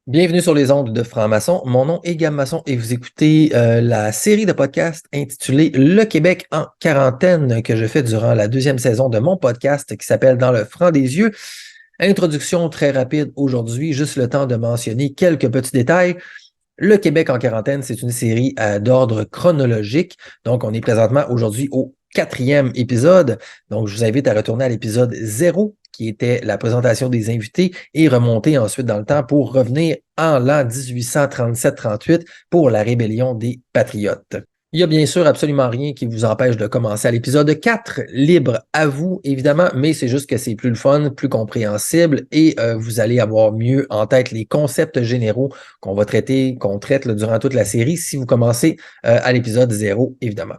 Bienvenue sur les ondes de Franc-Maçon. Mon nom est Gab Masson et vous écoutez la série de podcasts intitulée Le Québec en quarantaine que je fais durant la deuxième saison de mon podcast qui s'appelle Dans le franc des yeux. Introduction très rapide aujourd'hui, juste le temps de mentionner quelques petits détails. Le Québec en quarantaine, c'est une série d'ordre chronologique. Donc, on est présentement aujourd'hui au 4e épisode. Donc, je vous invite à retourner à l'épisode 0, qui était la présentation des invités, et remonter ensuite dans le temps pour revenir en l'an 1837-38 pour la rébellion des Patriotes. Il n'y a bien sûr absolument rien qui vous empêche de commencer à l'épisode 4, libre à vous, évidemment, mais c'est juste que c'est plus le fun, plus compréhensible et vous allez avoir mieux en tête les concepts généraux qu'on traite là, durant toute la série si vous commencez à l'épisode 0, évidemment.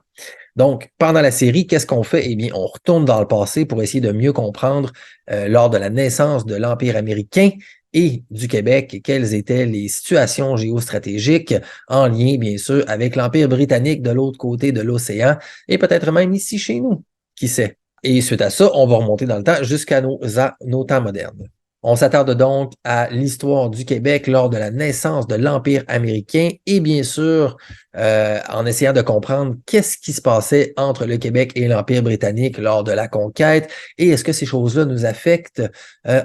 Donc, pendant la série, qu'est-ce qu'on fait? Eh bien, on retourne dans le passé pour essayer de mieux comprendre lors de la naissance de l'Empire américain et du Québec, quelles étaient les situations géostratégiques en lien, bien sûr, avec l'Empire britannique de l'autre côté de l'océan et peut-être même ici chez nous, qui sait. Et suite à ça, on va remonter dans le temps jusqu'à nos temps modernes. On s'attarde donc à l'histoire du Québec lors de la naissance de l'Empire américain et bien sûr, en essayant de comprendre qu'est-ce qui se passait entre le Québec et l'Empire britannique lors de la conquête et est-ce que ces choses-là nous affectent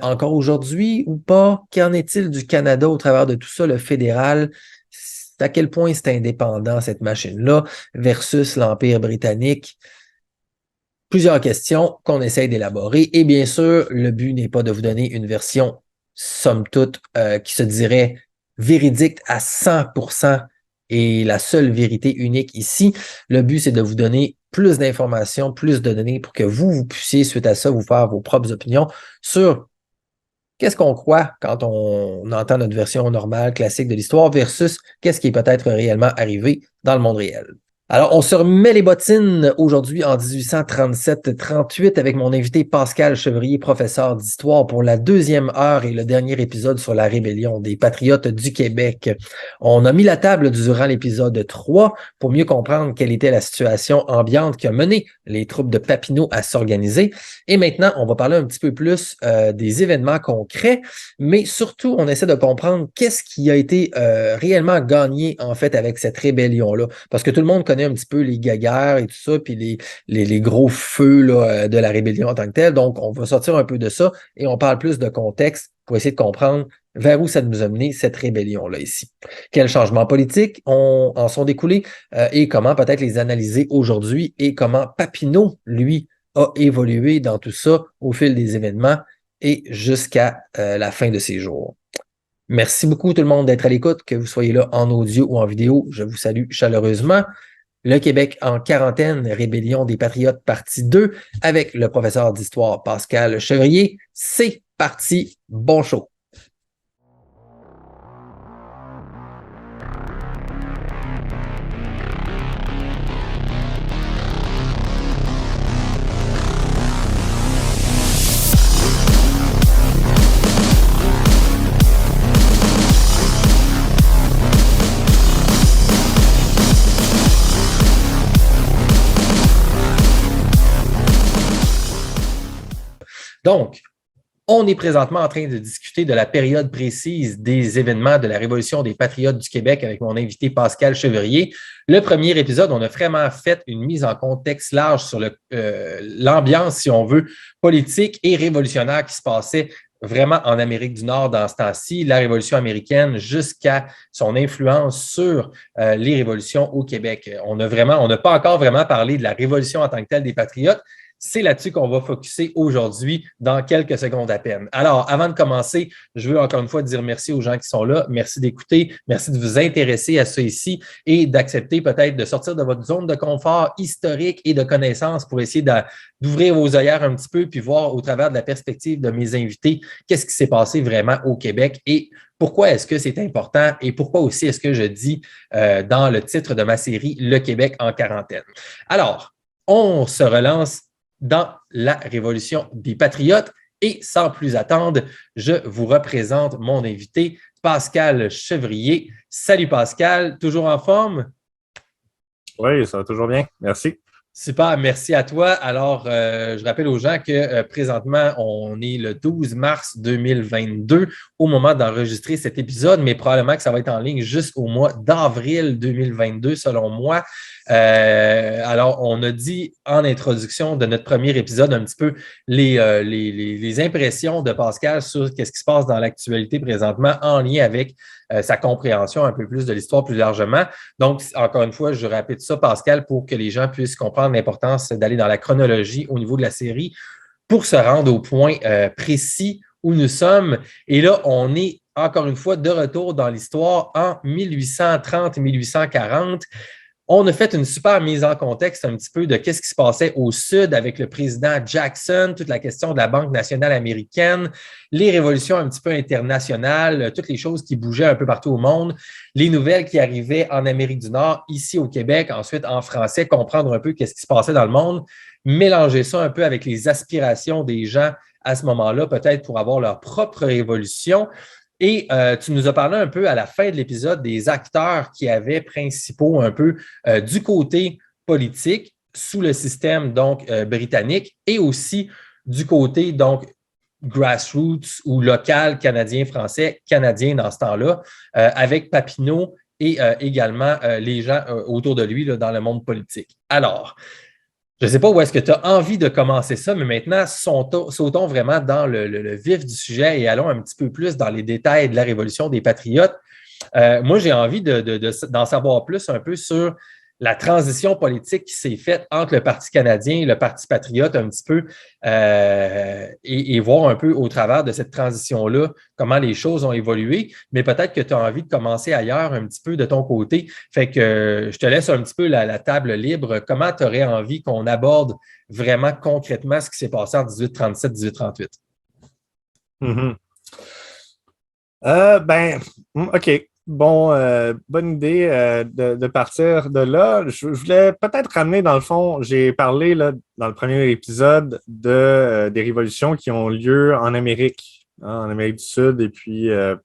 encore aujourd'hui ou pas? Qu'en est-il du Canada au travers de tout ça, le fédéral? À quel point c'est indépendant cette machine-là versus l'Empire britannique? Plusieurs questions qu'on essaye d'élaborer. Et bien sûr, le but n'est pas de vous donner une version, somme toute, qui se dirait véridique à 100% et la seule vérité unique ici. Le but, c'est de vous donner plus d'informations, plus de données pour que vous puissiez, suite à ça, vous faire vos propres opinions sur qu'est-ce qu'on croit quand on entend notre version normale, classique de l'histoire versus qu'est-ce qui est peut-être réellement arrivé dans le monde réel. Alors, on se remet les bottines aujourd'hui en 1837-38 avec mon invité Pascal Chevrier, professeur d'histoire pour la deuxième heure et le dernier épisode sur la rébellion des Patriotes du Québec. On a mis la table durant l'épisode 3 pour mieux comprendre quelle était la situation ambiante qui a mené les troupes de Papineau à s'organiser. Et maintenant, on va parler un petit peu plus des événements concrets, mais surtout, on essaie de comprendre qu'est-ce qui a été réellement gagné en fait avec cette rébellion-là. Parce que tout le monde connaît un petit peu les guerres et tout ça, puis les gros feux là, de la rébellion en tant que telle. Donc, on va sortir un peu de ça et on parle plus de contexte pour essayer de comprendre vers où ça nous a mené cette rébellion-là ici. Quels changements politiques en sont découlés et comment peut-être les analyser aujourd'hui et comment Papineau, lui, a évolué dans tout ça au fil des événements et jusqu'à la fin de ses jours. Merci beaucoup tout le monde d'être à l'écoute, que vous soyez là en audio ou en vidéo. Je vous salue chaleureusement. Le Québec en quarantaine, rébellion des Patriotes, partie 2, avec le professeur d'histoire Pascal Chevrier. C'est parti, bon show. Donc, on est présentement en train de discuter de la période précise des événements de la Révolution des Patriotes du Québec avec mon invité Pascal Chevrier. Le premier épisode, on a vraiment fait une mise en contexte large sur l'ambiance, si on veut, politique et révolutionnaire qui se passait vraiment en Amérique du Nord dans ce temps-ci, la Révolution américaine jusqu'à son influence sur les révolutions au Québec. On n'a pas encore vraiment parlé de la Révolution en tant que telle des Patriotes. C'est là-dessus qu'on va focuser aujourd'hui dans quelques secondes à peine. Alors, avant de commencer, je veux encore une fois dire merci aux gens qui sont là. Merci d'écouter, merci de vous intéresser à ça ici et d'accepter peut-être de sortir de votre zone de confort historique et de connaissance pour essayer d'ouvrir vos œillères un petit peu puis voir au travers de la perspective de mes invités qu'est-ce qui s'est passé vraiment au Québec et pourquoi est-ce que c'est important et pourquoi aussi est-ce que je dis dans le titre de ma série « Le Québec en quarantaine ». Alors, on se relance dans la Révolution des Patriotes. Et sans plus attendre, je vous représente mon invité, Pascal Chevrier. Salut Pascal, toujours en forme? Oui, ça va toujours bien. Merci. Super, merci à toi. Alors, je rappelle aux gens que présentement, on est le 12 mars 2022 au moment d'enregistrer cet épisode, mais probablement que ça va être en ligne jusqu'au mois d'avril 2022, selon moi. Alors, on a dit en introduction de notre premier épisode un petit peu les impressions de Pascal sur ce qui se passe dans l'actualité présentement en lien avec sa compréhension un peu plus de l'histoire plus largement. Donc, encore une fois, je répète ça, Pascal, pour que les gens puissent comprendre l'importance d'aller dans la chronologie au niveau de la série pour se rendre au point précis où nous sommes. Et là, on est encore une fois de retour dans l'histoire en 1830-1840. On a fait une super mise en contexte un petit peu de qu'est-ce qui se passait au Sud avec le président Jackson, toute la question de la Banque nationale américaine, les révolutions un petit peu internationales, toutes les choses qui bougeaient un peu partout au monde, les nouvelles qui arrivaient en Amérique du Nord, ici au Québec, ensuite en français, comprendre un peu qu'est-ce qui se passait dans le monde, mélanger ça un peu avec les aspirations des gens à ce moment-là, peut-être pour avoir leur propre révolution. Et tu nous as parlé un peu à la fin de l'épisode des acteurs qui avaient principaux un peu du côté politique sous le système donc britannique et aussi du côté donc grassroots ou local canadien-français, canadien dans ce temps-là, avec Papineau et également les gens autour de lui là, dans le monde politique. Alors, je ne sais pas où est-ce que tu as envie de commencer ça, mais maintenant, sautons vraiment dans le vif du sujet et allons un petit peu plus dans les détails de la Révolution des Patriotes. Moi, j'ai envie d'en savoir plus un peu sur la transition politique qui s'est faite entre le Parti canadien et le Parti patriote un petit peu et voir un peu au travers de cette transition-là comment les choses ont évolué. Mais peut-être que tu as envie de commencer ailleurs un petit peu de ton côté. Fait que je te laisse un petit peu la table libre. Comment tu aurais envie qu'on aborde vraiment concrètement ce qui s'est passé en 1837-1838? Mhm. OK. Bon, bonne idée de partir de là. Je voulais peut-être ramener, dans le fond, j'ai parlé là, dans le premier épisode des révolutions qui ont lieu en Amérique, hein, en Amérique du Sud, et puis à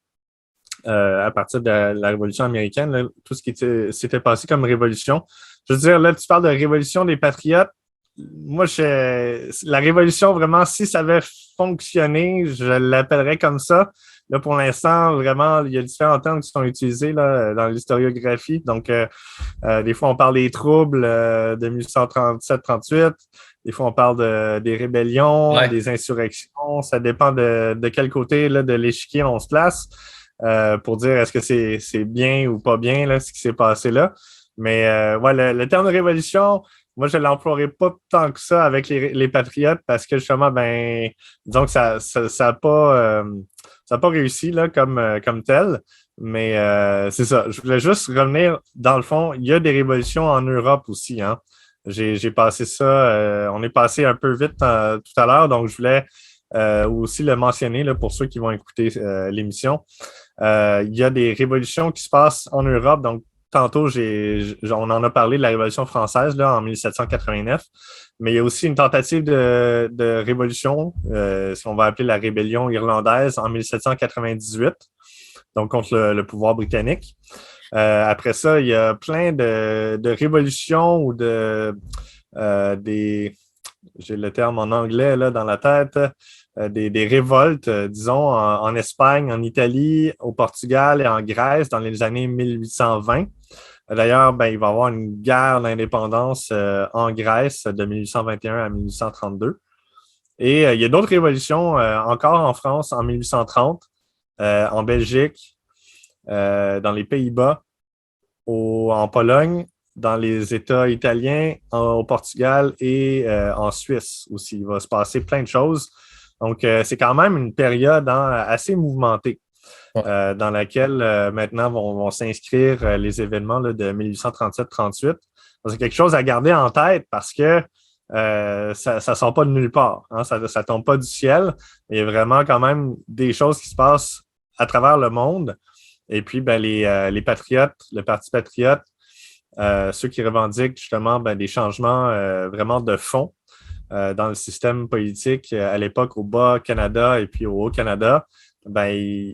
partir de la Révolution américaine, là, tout ce qui s'était passé comme révolution. Je veux dire, là, tu parles de révolution des patriotes. Moi, la révolution, vraiment, si ça avait fonctionné, je l'appellerais comme ça. Là, pour l'instant, vraiment, il y a différents termes qui sont utilisés là, dans l'historiographie. Donc, des fois, on parle des troubles de 1837-38. Des fois, on parle des rébellions, Ouais. des insurrections. Ça dépend de quel côté là, de l'échiquier on se place pour dire est-ce que c'est bien ou pas bien là, ce qui s'est passé là. Mais ouais, le terme de révolution, moi, je ne l'emploierai pas tant que ça avec les patriotes parce que justement, ben, disons que ça n'a pas réussi là, comme tel. Mais c'est ça. Je voulais juste revenir, dans le fond, il y a des révolutions en Europe aussi. Hein. J'ai passé ça, on est passé un peu vite tout à l'heure, donc je voulais aussi le mentionner là, pour ceux qui vont écouter l'émission. Il y a des révolutions qui se passent en Europe, donc tantôt, on en a parlé de la Révolution française là, en 1789, mais il y a aussi une tentative de révolution, ce qu'on va appeler la rébellion irlandaise en 1798, donc contre le pouvoir britannique. Après ça, il y a plein de révolutions ou j'ai le terme en anglais là, dans la tête, des révoltes, disons, en Espagne, en Italie, au Portugal et en Grèce dans les années 1820. D'ailleurs, ben, il va y avoir une guerre d'indépendance en Grèce de 1821 à 1832. Et il y a d'autres révolutions encore en France en 1830, en Belgique, dans les Pays-Bas, en Pologne, dans les États italiens, au Portugal et en Suisse aussi. Il va se passer plein de choses. Donc, c'est quand même une période assez mouvementée dans laquelle maintenant vont s'inscrire les événements là, de 1837-38. C'est quelque chose à garder en tête parce que ça ne sort pas de nulle part. Hein, ça ne tombe pas du ciel. Il y a vraiment quand même des choses qui se passent à travers le monde. Et puis, ben, les patriotes, le Parti patriote, ceux qui revendiquent justement ben, des changements vraiment de fond dans le système politique à l'époque au Bas-Canada et puis au Haut-Canada, ben,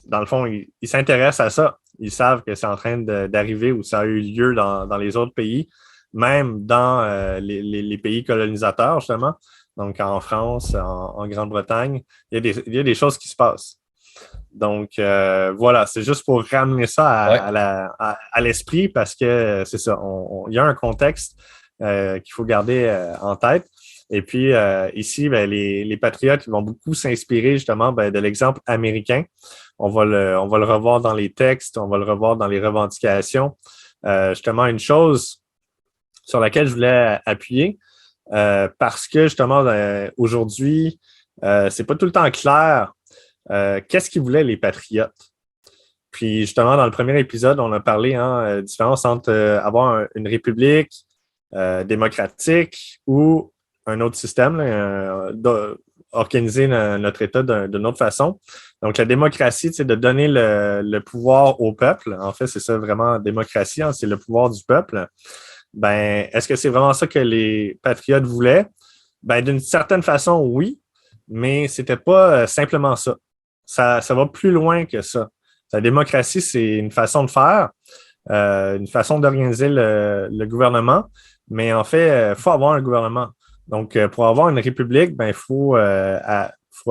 dans le fond, ils s'intéressent à ça. Ils savent que c'est en train d'arriver ou ça a eu lieu dans les autres pays. même dans les pays colonisateurs, justement, donc en France, en Grande-Bretagne, il y a des choses qui se passent. Donc, voilà, c'est juste pour ramener ça Ouais. à l'esprit parce que c'est ça, il y a un contexte qu'il faut garder en tête. Et puis, ici, ben, les patriotes ils vont beaucoup s'inspirer justement ben, de l'exemple américain. On va le revoir dans les textes, on va le revoir dans les revendications. Justement, une chose sur laquelle je voulais appuyer, parce que justement, aujourd'hui, c'est pas tout le temps clair qu'est-ce qu'ils voulaient les patriotes. Puis justement, dans le premier épisode, on a parlé différence entre une république démocratique ou un autre système, là, organiser notre État d'une autre façon. Donc, la démocratie, c'est de donner le pouvoir au peuple. En fait, c'est ça vraiment, démocratie, hein, c'est le pouvoir du peuple. Ben, est-ce que c'est vraiment ça que les patriotes voulaient? Ben, d'une certaine façon, oui, mais c'était pas simplement ça. Ça va plus loin que ça. La démocratie, c'est une façon de faire, une façon d'organiser le gouvernement, mais en fait, il faut avoir un gouvernement. Donc, pour avoir une république, ben, faut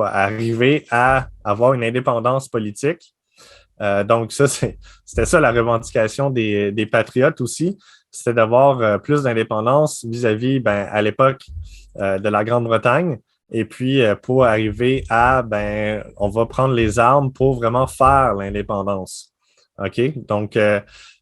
arriver à avoir une indépendance politique. Donc, ça, c'était ça la revendication des patriotes aussi, c'était d'avoir plus d'indépendance vis-à-vis, ben, à l'époque, de la Grande-Bretagne. Et puis, pour arriver à, ben, on va prendre les armes pour vraiment faire l'indépendance. OK? Donc,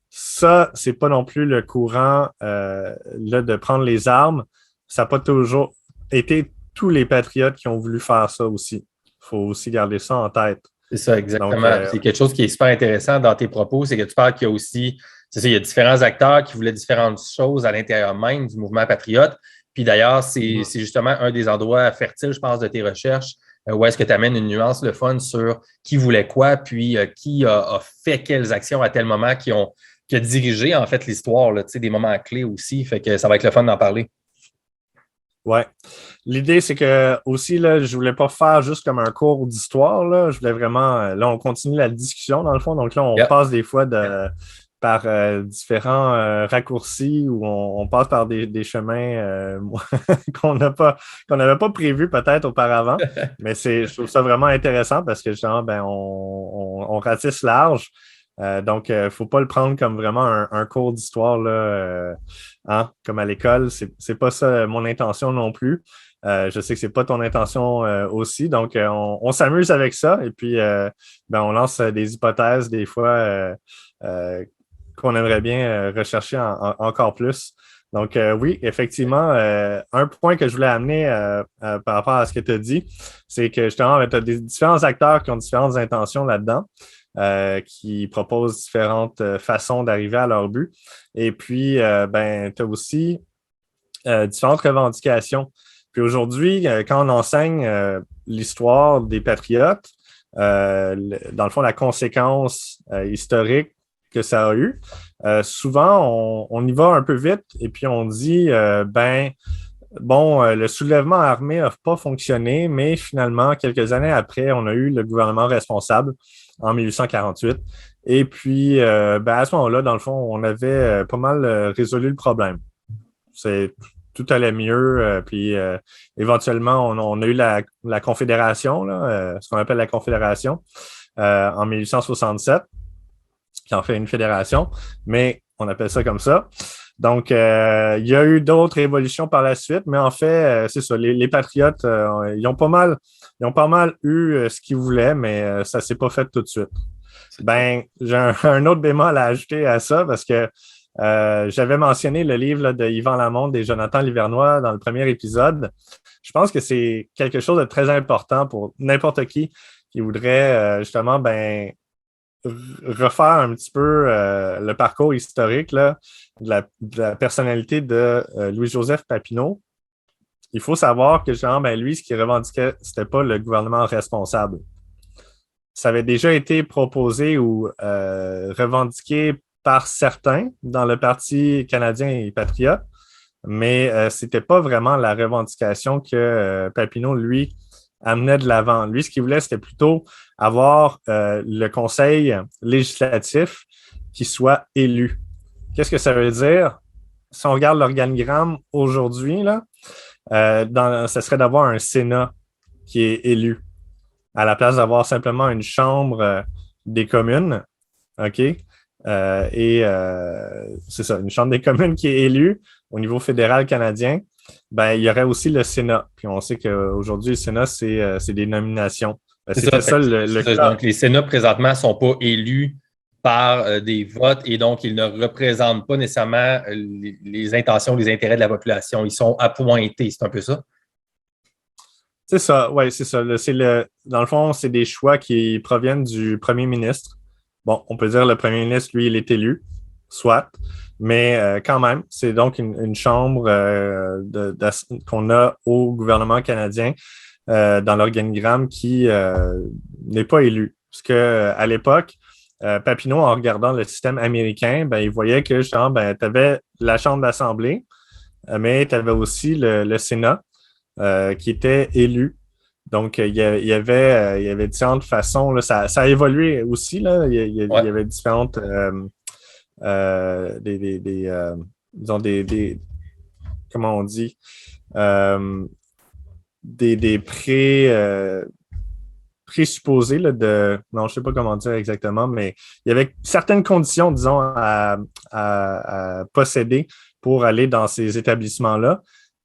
ça, c'est pas non plus le courant là, de prendre les armes. Ça n'a pas toujours été tous les patriotes qui ont voulu faire ça aussi. Il faut aussi garder ça en tête. C'est ça, Donc, exactement. C'est quelque chose qui est super intéressant dans tes propos, c'est que tu parles qu'il y a aussi, c'est ça, il y a différents acteurs qui voulaient différentes choses à l'intérieur même du mouvement patriote. Puis d'ailleurs, c'est justement un des endroits fertiles, je pense, de tes recherches, où est-ce que tu amènes une nuance, le fun sur qui voulait quoi, puis qui a fait quelles actions à tel moment qui a dirigé, en fait, l'histoire, là, tu sais, des moments clés aussi. Fait que ça va être le fun d'en parler. ouais. L'idée, c'est que aussi, là, je voulais pas faire juste comme un cours d'histoire. Là. Je voulais vraiment. Là, on continue la discussion, dans le fond. Donc là, on Yeah. passe des fois par différents raccourcis ou on passe par des chemins qu'on n'avait pas prévus peut-être auparavant. Mais je trouve ça vraiment intéressant parce que justement, ben, on ratisse large. Donc, il ne faut pas le prendre comme vraiment un cours d'histoire là, hein, comme à l'école. C'est pas ça mon intention non plus. Je sais que c'est pas ton intention aussi. Donc, on s'amuse avec ça et puis ben, on lance des hypothèses des fois qu'on aimerait bien rechercher encore plus. Donc, oui, effectivement, un point que je voulais amener par rapport à ce que tu as dit, c'est que justement, tu as des différents acteurs qui ont différentes intentions là-dedans. Qui proposent différentes façons d'arriver à leur but. Et puis, ben, tu as aussi différentes revendications. Puis aujourd'hui, quand on enseigne l'histoire des patriotes, dans le fond, la conséquence historique que ça a eu, souvent, on y va un peu vite et puis on dit, ben, bon, le soulèvement armé n'a pas fonctionné, mais finalement, quelques années après, on a eu le gouvernement responsable en 1848. Et puis, ben, à ce moment-là, dans le fond, on avait pas mal résolu le problème. Tout allait mieux. Puis, éventuellement, on a eu la Confédération, là, ce qu'on appelle la Confédération, en 1867, qui en fait une fédération, mais on appelle ça comme ça. Donc, il y a eu d'autres évolutions par la suite, mais en fait, c'est ça, les patriotes, ils ont pas mal eu ce qu'ils voulaient, mais ça s'est pas fait tout de suite. Ben, j'ai un autre bémol à ajouter à ça parce que j'avais mentionné le livre là, de Yvan Lamonde et Jonathan Livernois dans le premier épisode. Je pense que c'est quelque chose de très important pour n'importe qui voudrait justement ben, refaire un petit peu le parcours historique là, de la personnalité de Louis-Joseph Papineau. Il faut savoir que genre, ben, lui, ce qu'il revendiquait, c'était pas le gouvernement responsable. Ça avait déjà été proposé ou revendiqué par certains dans le Parti canadien et patriote, mais c'était pas vraiment la revendication que Papineau, lui, amenait de l'avant. Lui, ce qu'il voulait, c'était plutôt avoir le conseil législatif qui soit élu. Qu'est-ce que ça veut dire? si on regarde l'organigramme aujourd'hui, là, ça serait d'avoir un Sénat qui est élu, à la place d'avoir simplement une chambre des communes. OK? C'est ça, une chambre des communes qui est élue au niveau fédéral canadien. Ben, il y aurait aussi le Sénat. Puis on sait qu'aujourd'hui, le Sénat, c'est des nominations. Ben, C'est ça. c'était ça le Ça. cas. Donc, les Sénats, présentement, ne sont pas élus par des votes et donc ils ne représentent pas nécessairement les intentions, les intérêts de la population. Ils sont appointés. C'est un peu ça? C'est ça, oui, c'est ça. Dans le fond, c'est des choix qui proviennent du premier ministre. Bon, on peut dire le premier ministre, lui, il est élu, soit, mais quand même, c'est donc une chambre qu'on a au gouvernement canadien dans l'organigramme qui n'est pas élu. Parce que à l'époque, Papineau, en regardant le système américain, ben, il voyait que justement, ben, tu avais la Chambre d'Assemblée, mais tu avais aussi le Sénat qui était élu. Donc, il y avait différentes façons. Là, ça a évolué aussi. Là. Il y avait différentes disons comment on dit? Des présupposés là, non, je ne sais pas comment dire exactement, mais il y avait certaines conditions, disons, à posséder pour aller dans ces établissements-là.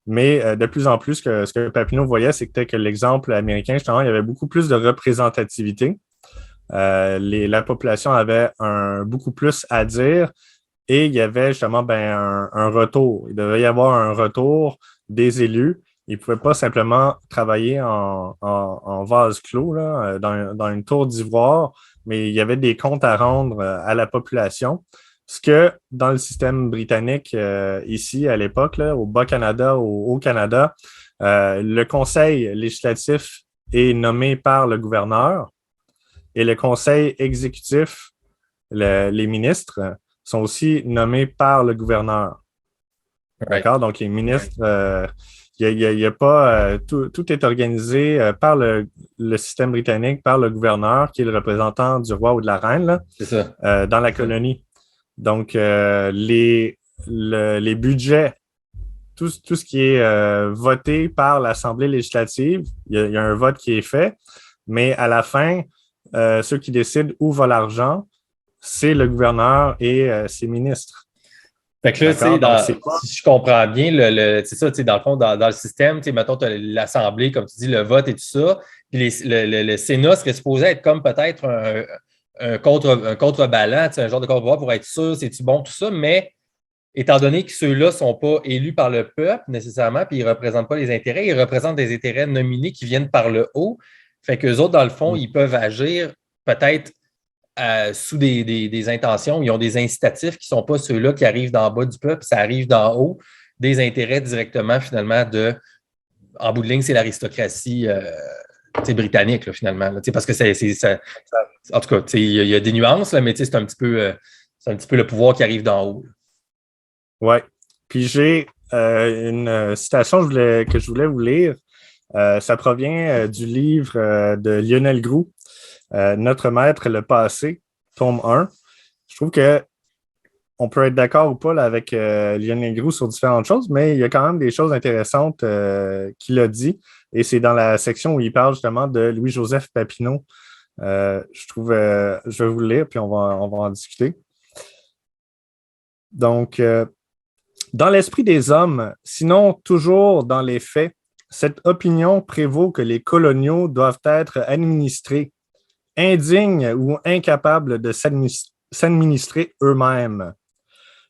Mais de plus en plus, ce que Papineau voyait, c'était que l'exemple américain, justement, il y avait beaucoup plus de représentativité. La population avait beaucoup plus à dire et il y avait justement un retour. Il devait y avoir un retour des élus. Ils ne pouvaient pas simplement travailler en vase clos, là, dans une tour d'ivoire, mais il y avait des comptes à rendre à la population. Ce que dans le système britannique, ici, à l'époque, là, au Bas-Canada, au Haut-Canada, le conseil législatif est nommé par le gouverneur et le conseil exécutif, les ministres, sont aussi nommés par le gouverneur. Right. D'accord? Donc, les ministres, il y a pas, tout est organisé par le système britannique, par le gouverneur, qui est le représentant du roi ou de la reine, là, C'est ça. dans la colonie. Donc, les budgets, tout ce qui est voté par l'Assemblée législative, il y a un vote qui est fait, mais à la fin, ceux qui décident où va l'argent, c'est le gouverneur et ses ministres. Fait que là, tu sais, si je comprends bien, c'est ça, tu sais, dans le fond, dans le système, tu sais, mettons, tu as l'Assemblée, comme tu dis, le vote et tout ça, puis le Sénat serait supposé être comme peut-être un contrebalan, tu sais, un genre de contre-pouvoir pour être sûr, c'est-tu bon, tout ça, mais étant donné que ceux-là ne sont pas élus par le peuple nécessairement, puis ils ne représentent pas les intérêts, ils représentent des intérêts nominés qui viennent par le haut, fait qu'eux autres, dans le fond, ils peuvent agir peut-être sous des intentions, ils ont des incitatifs qui ne sont pas ceux-là qui arrivent d'en bas du peuple, ça arrive d'en haut, des intérêts directement, finalement, en bout de ligne, c'est l'aristocratie britannique, là, finalement. Là, parce que en tout cas, il y a des nuances, là, mais c'est un petit peu le pouvoir qui arrive d'en haut. Oui. Puis j'ai une citation que je voulais vous lire. Ça provient du livre de Lionel Groulx, Notre maître, le passé, tome 1. Je trouve que on peut être d'accord ou pas là, avec Lionel Groulx sur différentes choses, mais il y a quand même des choses intéressantes qu'il a dit. Et c'est dans la section où il parle justement de Louis-Joseph Papineau. Je vais vous le lire, puis on va en discuter. Donc, dans l'esprit des hommes, sinon toujours dans les faits, cette opinion prévaut que les coloniaux doivent être administrés, indignes ou incapables de s'administrer eux-mêmes.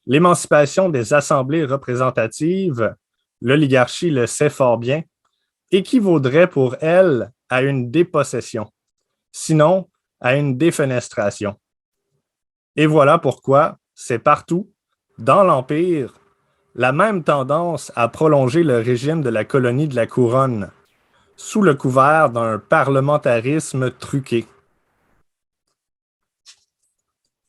L'émancipation des assemblées représentatives, l'oligarchie le sait fort bien, équivaudrait pour elle à une dépossession, sinon à une défenestration. Et voilà pourquoi c'est partout, dans l'Empire, la même tendance à prolonger le régime de la colonie de la Couronne, sous le couvert d'un parlementarisme truqué.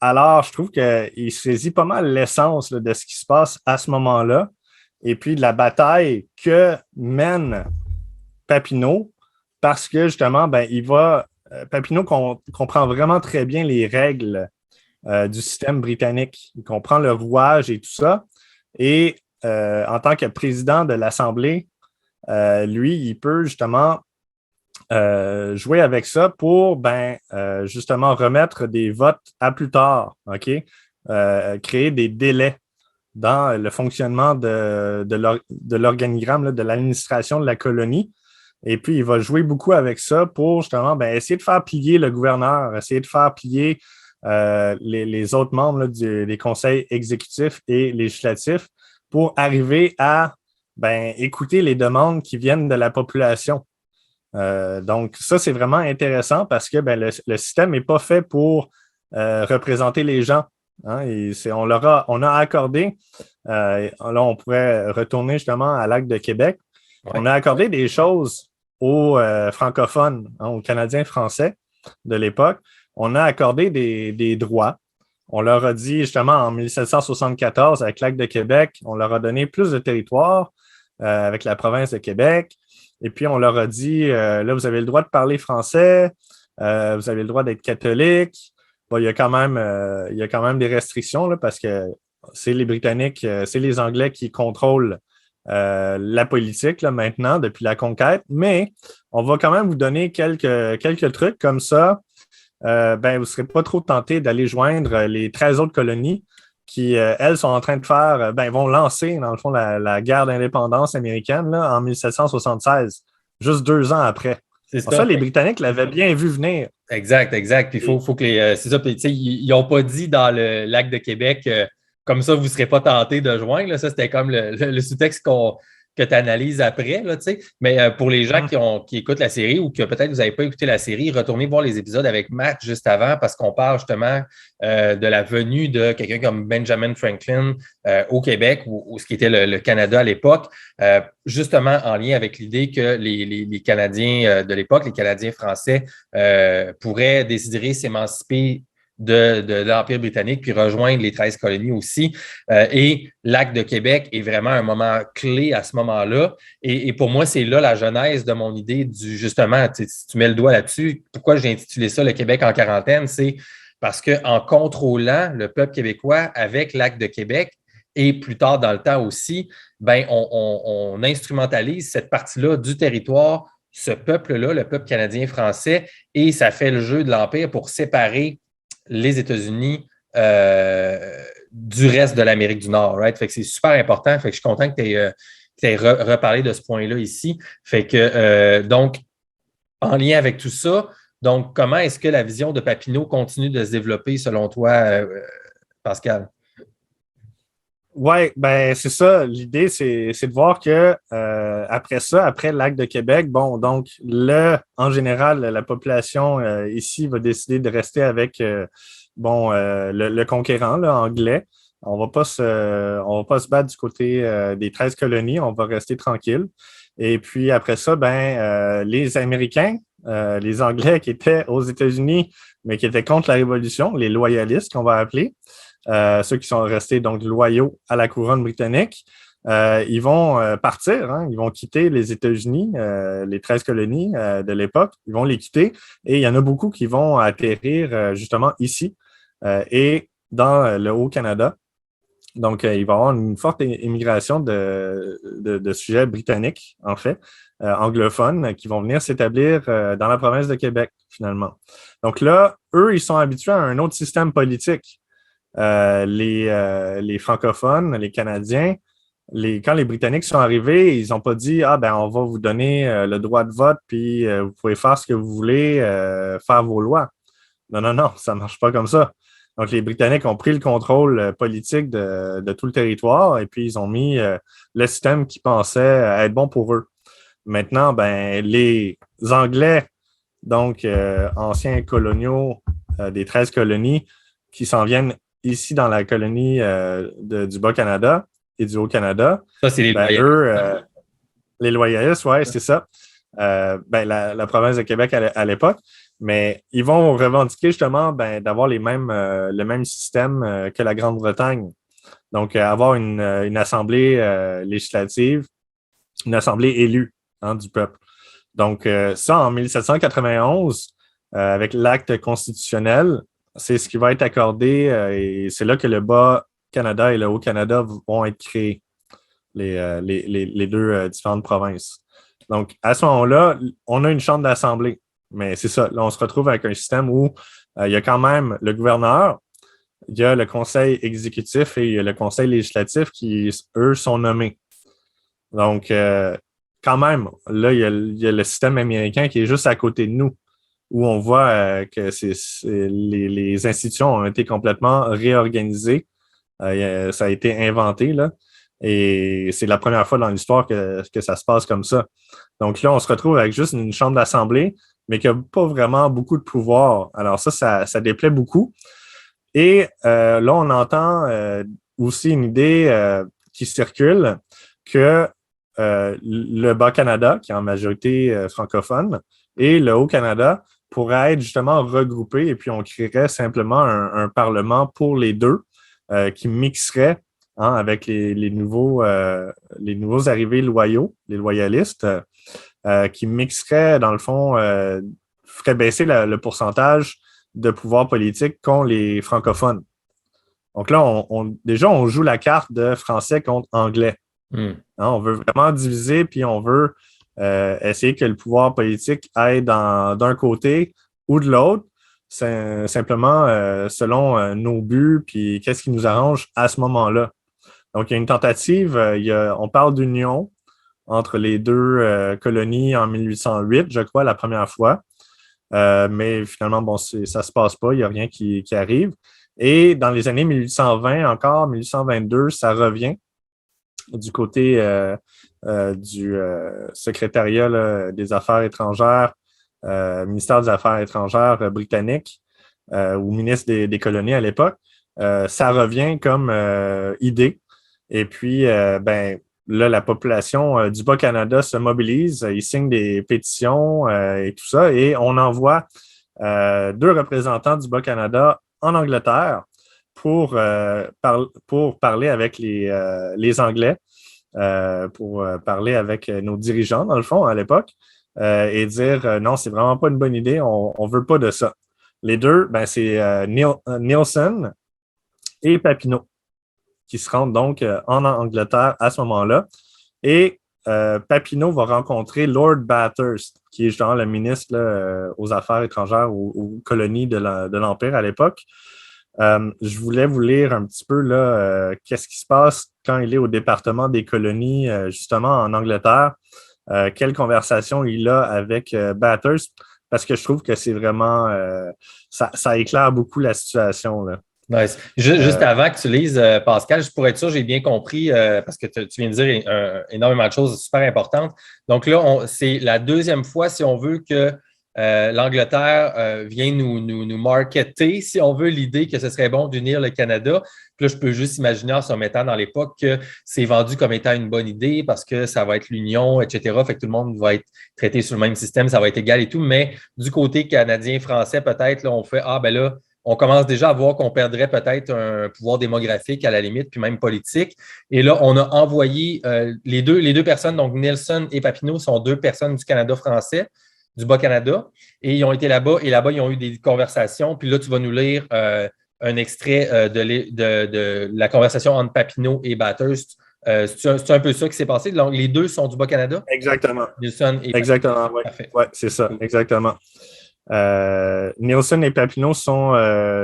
Alors, je trouve qu'il saisit pas mal l'essence de ce qui se passe à ce moment-là et puis de la bataille que mène Papineau parce que justement, Papineau comprend vraiment très bien les règles du système britannique. Il comprend le rouage et tout ça. Et en tant que président de l'Assemblée, lui, il peut justement jouer avec ça pour justement remettre des votes à plus tard, OK? Créer des délais dans le fonctionnement de l'organigramme, là, de l'administration de la colonie. Et puis, il va jouer beaucoup avec ça pour justement essayer de faire plier le gouverneur, essayer de faire plier les autres membres là, des conseils exécutifs et législatifs pour arriver à écouter les demandes qui viennent de la population. Donc, ça, c'est vraiment intéressant parce que le système n'est pas fait pour représenter les gens. Hein, et on a accordé, là, on pourrait retourner justement à l'Acte de Québec. Ouais. On a accordé des choses aux francophones, hein, aux Canadiens français de l'époque. On a accordé des droits. On leur a dit justement en 1774, avec l'Acte de Québec, on leur a donné plus de territoire avec la province de Québec. Et puis, on leur a dit, là, vous avez le droit de parler français, vous avez le droit d'être catholique. Bon, il y a quand même des restrictions là, parce que c'est les Britanniques, c'est les Anglais qui contrôlent la politique là, maintenant, depuis la conquête. Mais on va quand même vous donner quelques trucs comme ça. Vous ne serez pas trop tentés d'aller joindre les 13 autres colonies qui, elles, sont en train de faire, vont lancer, dans le fond, la guerre d'indépendance américaine là, en 1776, juste 2 ans après. C'est ça, les Britanniques l'avaient bien vu venir. Exact. Puis il faut que les. C'est ça, puis ils n'ont pas dit dans le lac de Québec comme ça, vous ne serez pas tentés de joindre. Là. Ça, c'était comme le sous-texte que tu analyses après. Là, mais pour les gens qui écoutent la série ou que peut-être vous n'avez pas écouté la série, retournez voir les épisodes avec Matt juste avant parce qu'on parle justement de la venue de quelqu'un comme Benjamin Franklin au Québec ou ce qui était le Canada à l'époque, justement en lien avec l'idée que les Canadiens de l'époque, les Canadiens français, pourraient décider s'émanciper de l'Empire britannique, puis rejoindre les 13 colonies aussi. Et l'Acte de Québec est vraiment un moment clé à ce moment-là. Et pour moi, c'est là la genèse de mon idée du, justement, si tu mets le doigt là-dessus, pourquoi j'ai intitulé ça « Le Québec en quarantaine », c'est parce qu'en contrôlant le peuple québécois avec l'Acte de Québec, et plus tard dans le temps aussi, on instrumentalise cette partie-là du territoire, ce peuple-là, le peuple canadien-français, et ça fait le jeu de l'Empire pour séparer les États-Unis du reste de l'Amérique du Nord. Right? Fait que c'est super important. Fait que je suis content que tu aies reparlé de ce point-là ici. Fait que, donc, en lien avec tout ça, donc, comment est-ce que la vision de Papineau continue de se développer selon toi, Pascal? Oui, c'est ça. L'idée, c'est de voir que après ça, après l'Acte de Québec, donc en général, la population ici va décider de rester avec le conquérant là, anglais. On va pas se battre du côté des 13 colonies, on va rester tranquille. Et puis après ça, les Américains, les Anglais qui étaient aux États-Unis, mais qui étaient contre la Révolution, les loyalistes qu'on va appeler. Ceux qui sont restés donc loyaux à la couronne britannique, ils vont partir, hein, ils vont quitter les États-Unis, les 13 colonies de l'époque, ils vont les quitter et il y en a beaucoup qui vont atterrir justement ici et dans le Haut-Canada. Donc, il va y avoir une forte immigration de sujets britanniques, en fait, anglophones, qui vont venir s'établir dans la province de Québec, finalement. Donc là, eux, ils sont habitués à un autre système politique. Les francophones, les Canadiens, quand les Britanniques sont arrivés, ils n'ont pas dit « Ah, on va vous donner le droit de vote, puis vous pouvez faire ce que vous voulez, faire vos lois. » Non, ça ne marche pas comme ça. Donc, les Britanniques ont pris le contrôle politique de tout le territoire et puis ils ont mis le système qu'ils pensaient être bon pour eux. Maintenant, les Anglais, donc anciens coloniaux des 13 colonies, qui s'en viennent ici dans la colonie du Bas-Canada et du Haut-Canada. Ça, c'est les loyalistes. Eux, les loyalistes, oui, c'est ça. La province de Québec à l'époque. Mais ils vont revendiquer justement d'avoir le même système que la Grande-Bretagne. Donc, avoir une assemblée législative, une assemblée élue du peuple. Donc, ça, en 1791, avec l'acte constitutionnel, c'est ce qui va être accordé et c'est là que le Bas-Canada et le Haut-Canada vont être créés. les deux différentes provinces. Donc, à ce moment-là, on a une chambre d'assemblée. Mais c'est ça, là, on se retrouve avec un système où il y a quand même le gouverneur, il y a le conseil exécutif et il y a le conseil législatif qui, eux, sont nommés. Donc, quand même, là, il y a le système américain qui est juste à côté de nous, où on voit que les institutions ont été complètement réorganisées. Ça a été inventé, là. Et c'est la première fois dans l'histoire que ça se passe comme ça. Donc là, on se retrouve avec juste une chambre d'assemblée, mais qui n'a pas vraiment beaucoup de pouvoir. Alors ça déplaît beaucoup. Et là, on entend aussi une idée qui circule que le Bas-Canada, qui est en majorité francophone, et le Haut-Canada pourraient être justement regroupés et puis on créerait simplement un parlement pour les deux qui mixerait avec les nouveaux arrivés loyaux, les loyalistes, qui mixerait, dans le fond, ferait baisser le pourcentage de pouvoir politique qu'ont les francophones. Donc là, déjà, on joue la carte de français contre anglais. On veut vraiment diviser, puis on veut essayer que le pouvoir politique aille d'un côté ou de l'autre, c'est simplement selon nos buts, puis qu'est-ce qui nous arrange à ce moment-là. Donc, il y a une tentative, on parle d'union entre les deux colonies en 1808, je crois, la première fois. Mais finalement, bon, ça ne se passe pas, il n'y a rien qui arrive. Et dans les années 1820, encore 1822, ça revient du côté du secrétariat là, des Affaires étrangères, ministère des Affaires étrangères britannique ou ministre des colonies à l'époque. Ça revient comme idée. Et puis, ben, là, la population du Bas-Canada se mobilise, ils signent des pétitions et tout ça, et on envoie deux représentants du Bas-Canada en Angleterre pour parler avec les Anglais, pour parler avec nos dirigeants, dans le fond, à l'époque, et dire non, c'est vraiment pas une bonne idée, on veut pas de ça. Les deux, ben, c'est Nielsen et Papineau qui se rendent donc en Angleterre à ce moment-là. Et Papineau va rencontrer Lord Bathurst, qui est genre le ministre là, aux Affaires étrangères, aux colonies de l'Empire à l'époque. Je voulais vous lire un petit peu là, qu'est-ce qui se passe quand il est au département des colonies, justement en Angleterre. Quelle conversation il a avec Bathurst, parce que je trouve que c'est vraiment... ça éclaire beaucoup la situation, là. Nice. Juste avant que tu lises, Pascal, juste pour être sûr, j'ai bien compris, parce que tu viens de dire énormément de choses super importantes. Donc là, c'est la deuxième fois, si on veut, que l'Angleterre vient nous marketer, si on veut, l'idée que ce serait bon d'unir le Canada. Puis là, je peux juste imaginer en se remettant dans l'époque que c'est vendu comme étant une bonne idée parce que ça va être l'union, etc. Fait que tout le monde va être traité sur le même système, ça va être égal et tout. Mais du côté canadien-français, peut-être, là, on fait, ah ben là, on commence déjà à voir qu'on perdrait peut-être un pouvoir démographique à la limite, puis même politique. Et là, on a envoyé les deux personnes, donc Nielsen et Papineau sont deux personnes du Canada français, du Bas-Canada, et ils ont été là-bas, et là-bas, ils ont eu des conversations. Puis là, tu vas nous lire un extrait de la conversation entre Papineau et Bathurst. C'est un peu ça qui s'est passé. Donc, les deux sont du Bas-Canada? Exactement. Nielsen et exactement, oui. Ouais, c'est ça, exactement. Nielsen et Papineau sont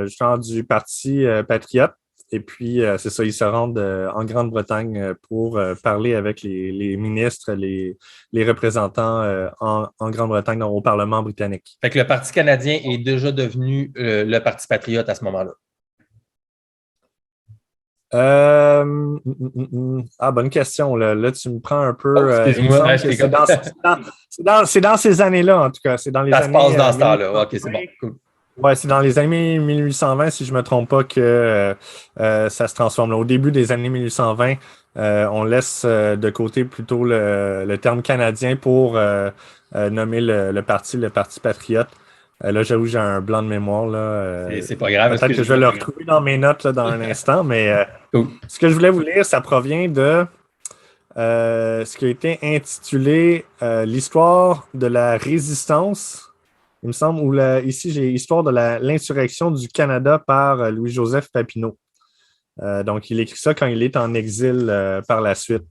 genre du parti patriote. Et puis, c'est ça, ils se rendent en Grande-Bretagne pour parler avec les ministres, les représentants en Grande-Bretagne au Parlement britannique. Fait que le Parti canadien est déjà devenu le Parti patriote à ce moment-là. Bonne question. Là, tu me prends un peu. Excuse-moi, c'est dans ces années-là, en tout cas. C'est dans les ça années, se passe dans ce temps-là. OK, c'est bon. Cool. Ouais, c'est dans les années 1820, si je ne me trompe pas, que ça se transforme. Là, au début des années 1820, on laisse de côté plutôt le terme canadien pour nommer le parti patriote. Là, j'avoue, j'ai un blanc de mémoire. Là, c'est pas grave. Peut-être que je vais le retrouver dans mes notes là, dans un instant, mais cool. Ce que je voulais vous lire, ça provient de ce qui a été intitulé l'histoire de la résistance. Il me semble, ici, j'ai l'histoire de l'insurrection du Canada par Louis-Joseph Papineau. Donc, il écrit ça quand il est en exil par la suite.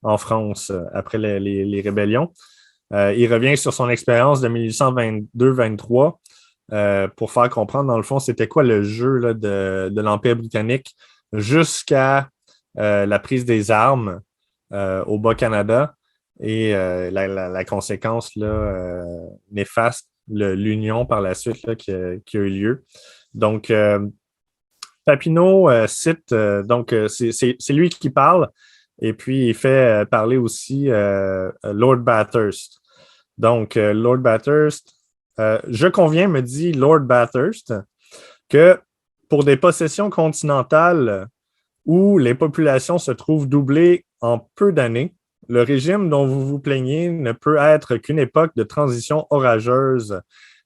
en France après les rébellions. Il revient sur son expérience de 1822-23 pour faire comprendre, dans le fond, c'était quoi le jeu là, de l'Empire britannique jusqu'à la prise des armes au Bas-Canada et la conséquence là, néfaste, l'union par la suite là, qui a eu lieu. Donc, Papineau cite, donc c'est lui qui parle, et puis il fait parler aussi Lord Bathurst. Donc, Lord Bathurst, je conviens, me dit Lord Bathurst, que pour des possessions continentales où les populations se trouvent doublées en peu d'années, le régime dont vous vous plaignez ne peut être qu'une époque de transition orageuse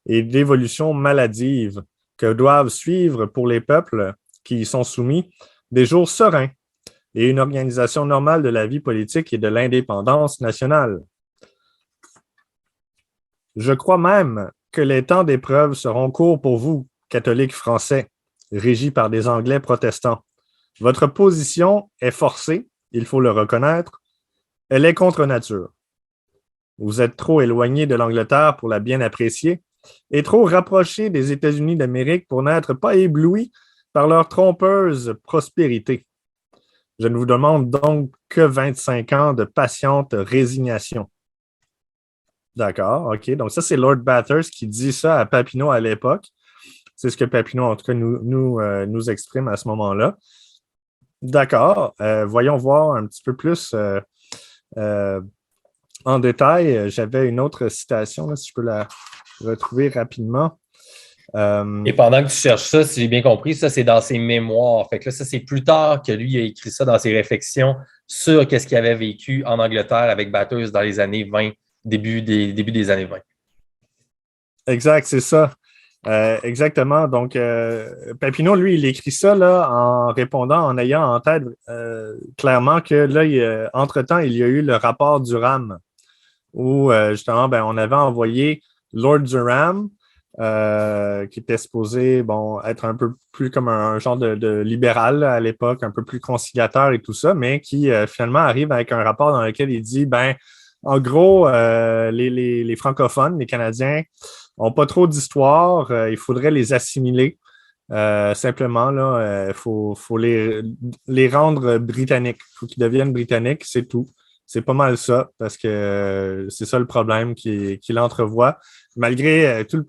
et d'évolution maladive que doivent suivre pour les peuples qui y sont soumis des jours sereins et une organisation normale de la vie politique et de l'indépendance nationale. Je crois même que les temps d'épreuve seront courts pour vous, catholiques français, régis par des Anglais protestants. Votre position est forcée, il faut le reconnaître, elle est contre nature. Vous êtes trop éloigné de l'Angleterre pour la bien apprécier et trop rapproché des États-Unis d'Amérique pour n'être pas ébloui par leur trompeuse prospérité. Je ne vous demande donc que 25 ans de patiente résignation. D'accord, OK. Donc ça, c'est Lord Bathurst qui dit ça à Papineau à l'époque. C'est ce que Papineau, en tout cas, nous exprime à ce moment-là. D'accord. Voyons voir un petit peu plus en détail. J'avais une autre citation, là, si je peux la retrouver rapidement. Et pendant que tu cherches ça, si j'ai bien compris, ça, c'est dans ses mémoires. Fait que là, ça, c'est plus tard que lui a écrit ça dans ses réflexions sur qu'est-ce qu'il avait vécu en Angleterre avec Bathurst dans les années 20, début des années 20. Exact, c'est ça. Exactement. Donc, Papineau, lui, il écrit ça là, en répondant, en ayant en tête clairement que là, entre-temps, il y a eu le rapport Durham où justement, ben, on avait envoyé Lord Durham, qui était supposé être un peu plus comme un genre de libéral là, à l'époque, un peu plus conciliateur et tout ça, mais qui finalement arrive avec un rapport dans lequel il dit, ben, en gros, les francophones, les Canadiens, n'ont pas trop d'histoire, il faudrait les assimiler. Simplement, là, faut les rendre britanniques. Il faut qu'ils deviennent britanniques, c'est tout. C'est pas mal ça, parce que c'est ça le problème qu'il entrevoit. Malgré tous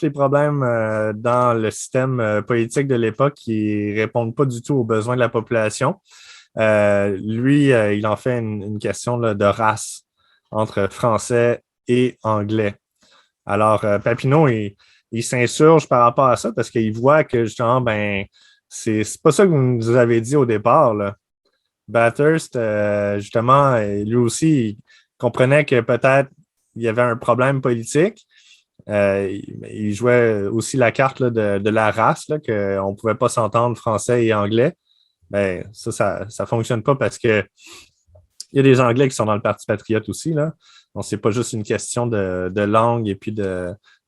les problèmes dans le système politique de l'époque qui ne répondent pas du tout aux besoins de la population, lui, il en fait une question là, de race entre français et anglais. Alors, Papineau, il s'insurge par rapport à ça parce qu'il voit que justement, ben, c'est pas ça que vous nous avez dit au départ, là. Bathurst, justement, lui aussi, il comprenait que peut-être il y avait un problème politique. Il jouait aussi la carte là, de la race, là, qu'on ne pouvait pas s'entendre français et anglais. Ben, ça fonctionne pas parce que il y a des Anglais qui sont dans le Parti patriote aussi, là. Donc, c'est pas juste une question de langue et puis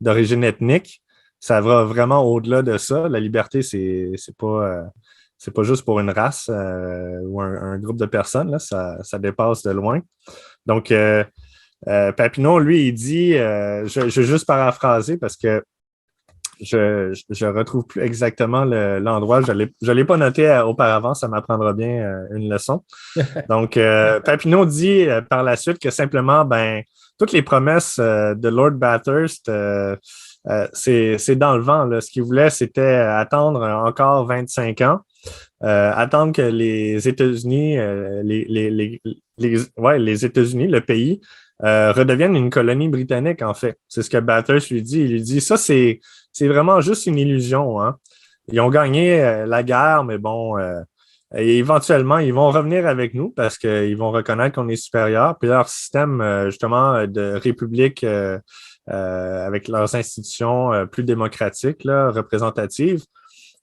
d'origine ethnique. Ça va vraiment au-delà de ça. La liberté, c'est pas juste pour une race ou un groupe de personnes. Là. Ça dépasse de loin. Donc, Papineau, lui, il dit, je vais juste paraphraser parce que je retrouve plus exactement l'endroit. Je l'ai pas noté auparavant, ça m'apprendra bien une leçon. Donc, Papineau dit par la suite que simplement, ben, toutes les promesses de Lord Bathurst, c'est dans le vent. Là. Ce qu'il voulait, c'était attendre encore 25 ans, attendre que les États-Unis, les États-Unis, le pays, redeviennent une colonie britannique, en fait. C'est ce que Bathurst lui dit. Il lui dit, ça, c'est vraiment juste une illusion. Hein. Ils ont gagné la guerre, mais bon, et éventuellement, ils vont revenir avec nous parce qu'ils vont reconnaître qu'on est supérieur. Puis leur système, justement, de république avec leurs institutions plus démocratiques, là, représentatives,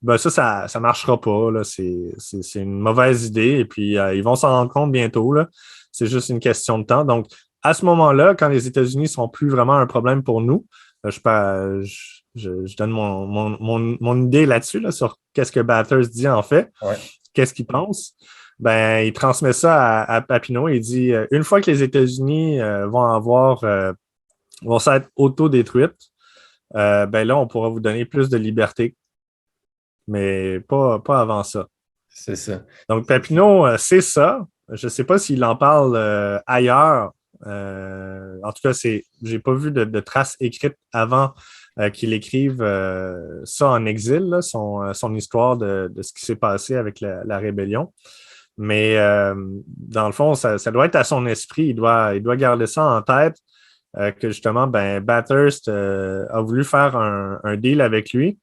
ben ça marchera pas. Là. C'est une mauvaise idée. Et puis, ils vont s'en rendre compte bientôt. Là. C'est juste une question de temps. Donc, à ce moment-là, quand les États-Unis ne sont plus vraiment un problème pour nous, je donne mon idée là-dessus, là, sur qu'est-ce que Bathurst dit en fait, Ouais. qu'est-ce qu'il pense. il transmet ça à Papineau. Il dit une fois que les États-Unis vont s'être autodétruites, là, on pourra vous donner plus de liberté, mais pas avant ça. C'est ça. Donc, Papineau, c'est ça. Je ne sais pas s'il en parle ailleurs. En tout cas, j'ai pas vu de traces écrites avant qu'il écrive ça en exil, là, son histoire de ce qui s'est passé avec la rébellion. Mais dans le fond, ça doit être à son esprit. Il doit garder ça en tête, que justement, Bathurst a voulu faire un deal avec lui,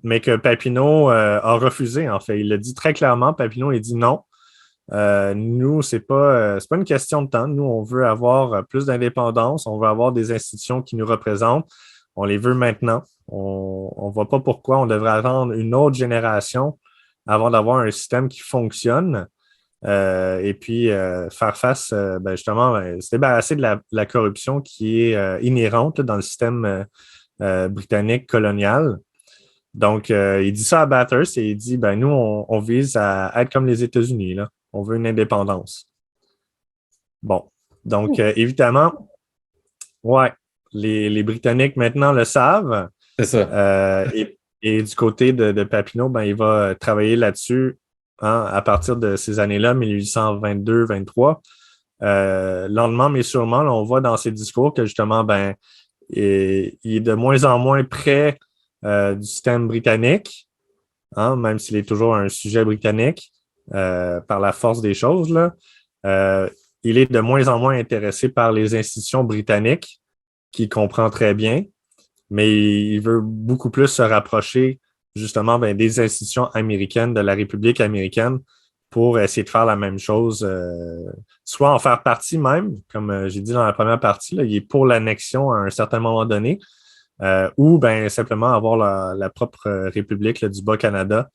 mais que Papineau a refusé, en fait. Il l'a dit très clairement. Papineau, il dit non. Nous, c'est pas une question de temps. Nous, on veut avoir plus d'indépendance. On veut avoir des institutions qui nous représentent. On les veut maintenant. On ne voit pas pourquoi on devrait attendre une autre génération avant d'avoir un système qui fonctionne. Et puis faire face, justement, se débarrasser de la corruption qui est inhérente dans le système britannique colonial. Donc, il dit ça à Bathurst et il dit, nous, on vise à être comme les États-Unis, là. On veut une indépendance. Bon. Donc, évidemment, ouais, les Britanniques maintenant le savent. C'est ça. Et du côté de Papineau, il va travailler là-dessus à partir de ces années-là, 1822-23. Lentement, mais sûrement, là, on voit dans ses discours que justement, il est de moins en moins près du système britannique, même s'il est toujours un sujet britannique par la force des choses, là. Il est de moins en moins intéressé par les institutions britanniques, qu'il comprend très bien, mais il veut beaucoup plus se rapprocher justement des institutions américaines, de la République américaine, pour essayer de faire la même chose, soit en faire partie même, comme j'ai dit dans la première partie, là, il est pour l'annexion à un certain moment donné, ou simplement avoir la propre République là, du Bas-Canada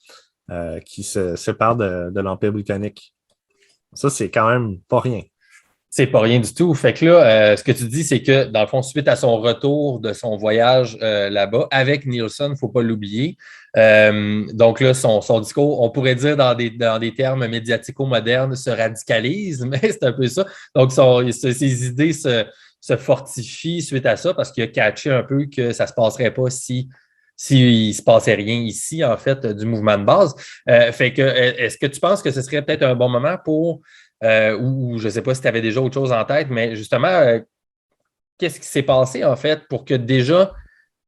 qui se sépare de l'Empire britannique. Ça, c'est quand même pas rien. C'est pas rien du tout. Fait que là, ce que tu dis, c'est que, dans le fond, suite à son retour de son voyage là-bas, avec Nielsen, il ne faut pas l'oublier. Donc là, son discours, on pourrait dire dans des termes médiatico-modernes, se radicalise, mais c'est un peu ça. Donc, ses idées se fortifient suite à ça parce qu'il a catché un peu que ça ne se passerait pas s'il ne se passait rien ici, en fait, du mouvement de base. Fait que, est-ce que tu penses que ce serait peut-être un bon moment pour ou je ne sais pas si tu avais déjà autre chose en tête, mais justement, qu'est-ce qui s'est passé en fait pour que déjà,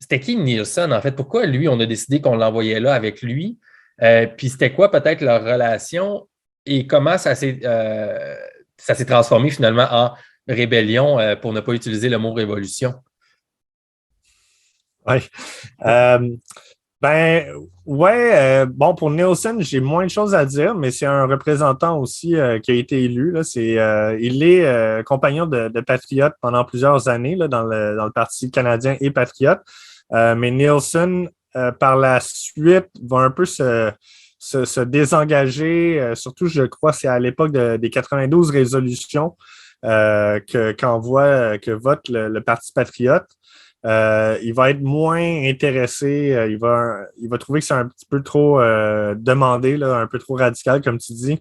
c'était qui Nielsen en fait? Pourquoi lui, on a décidé qu'on l'envoyait là avec lui? Puis c'était quoi peut-être leur relation et comment ça s'est transformé finalement en rébellion pour ne pas utiliser le mot révolution? Oui. Pour Nielsen, j'ai moins de choses à dire, mais c'est un représentant aussi qui a été élu. Là. Il est compagnon de Patriote pendant plusieurs années là, dans le Parti canadien et Patriote. Mais Nielsen, par la suite, va un peu se désengager. Surtout, je crois, c'est à l'époque des 92 résolutions que vote le Parti Patriote. Il va être moins intéressé. Il va trouver que c'est un petit peu trop demandé, là, un peu trop radical, comme tu dis.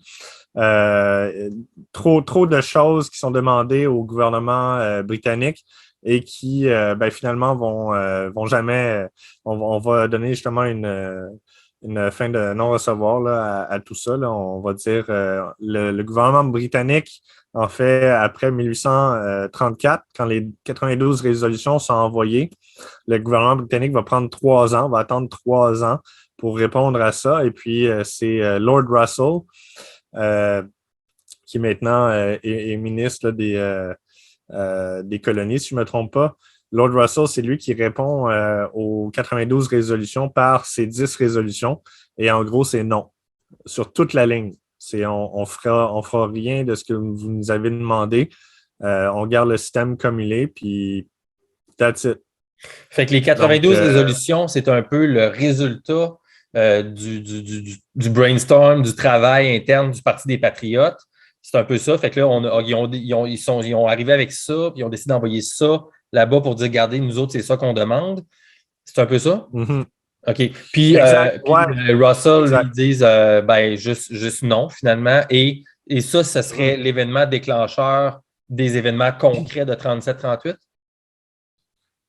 Trop de choses qui sont demandées au gouvernement britannique et qui finalement vont jamais. On va donner justement une fin de non-recevoir là, à tout ça. Là. On va dire le gouvernement britannique, en fait, après 1834, quand les 92 résolutions sont envoyées, le gouvernement britannique va prendre 3 ans, va attendre 3 ans pour répondre à ça. Et puis, c'est Lord Russell, qui maintenant est ministre là, des colonies, si je ne me trompe pas. Lord Russell, c'est lui qui répond aux 92 résolutions par ses 10 résolutions. Et en gros, c'est non. Sur toute la ligne. On fera rien de ce que vous nous avez demandé. On garde le système comme il est, puis that's it. Fait que les 92 résolutions, c'est un peu le résultat du brainstorm, du travail interne du Parti des Patriotes. C'est un peu ça. Fait que là, ils ont arrivé avec ça, puis ils ont décidé d'envoyer ça là-bas pour dire, regardez, nous autres, c'est ça qu'on demande. C'est un peu ça? Mm-hmm. OK. Puis, Exact, ouais, Russell, lui, ils exact. disent ben, juste non, finalement. Et ça, ce serait Mhm. l'événement déclencheur des événements concrets de 37-38?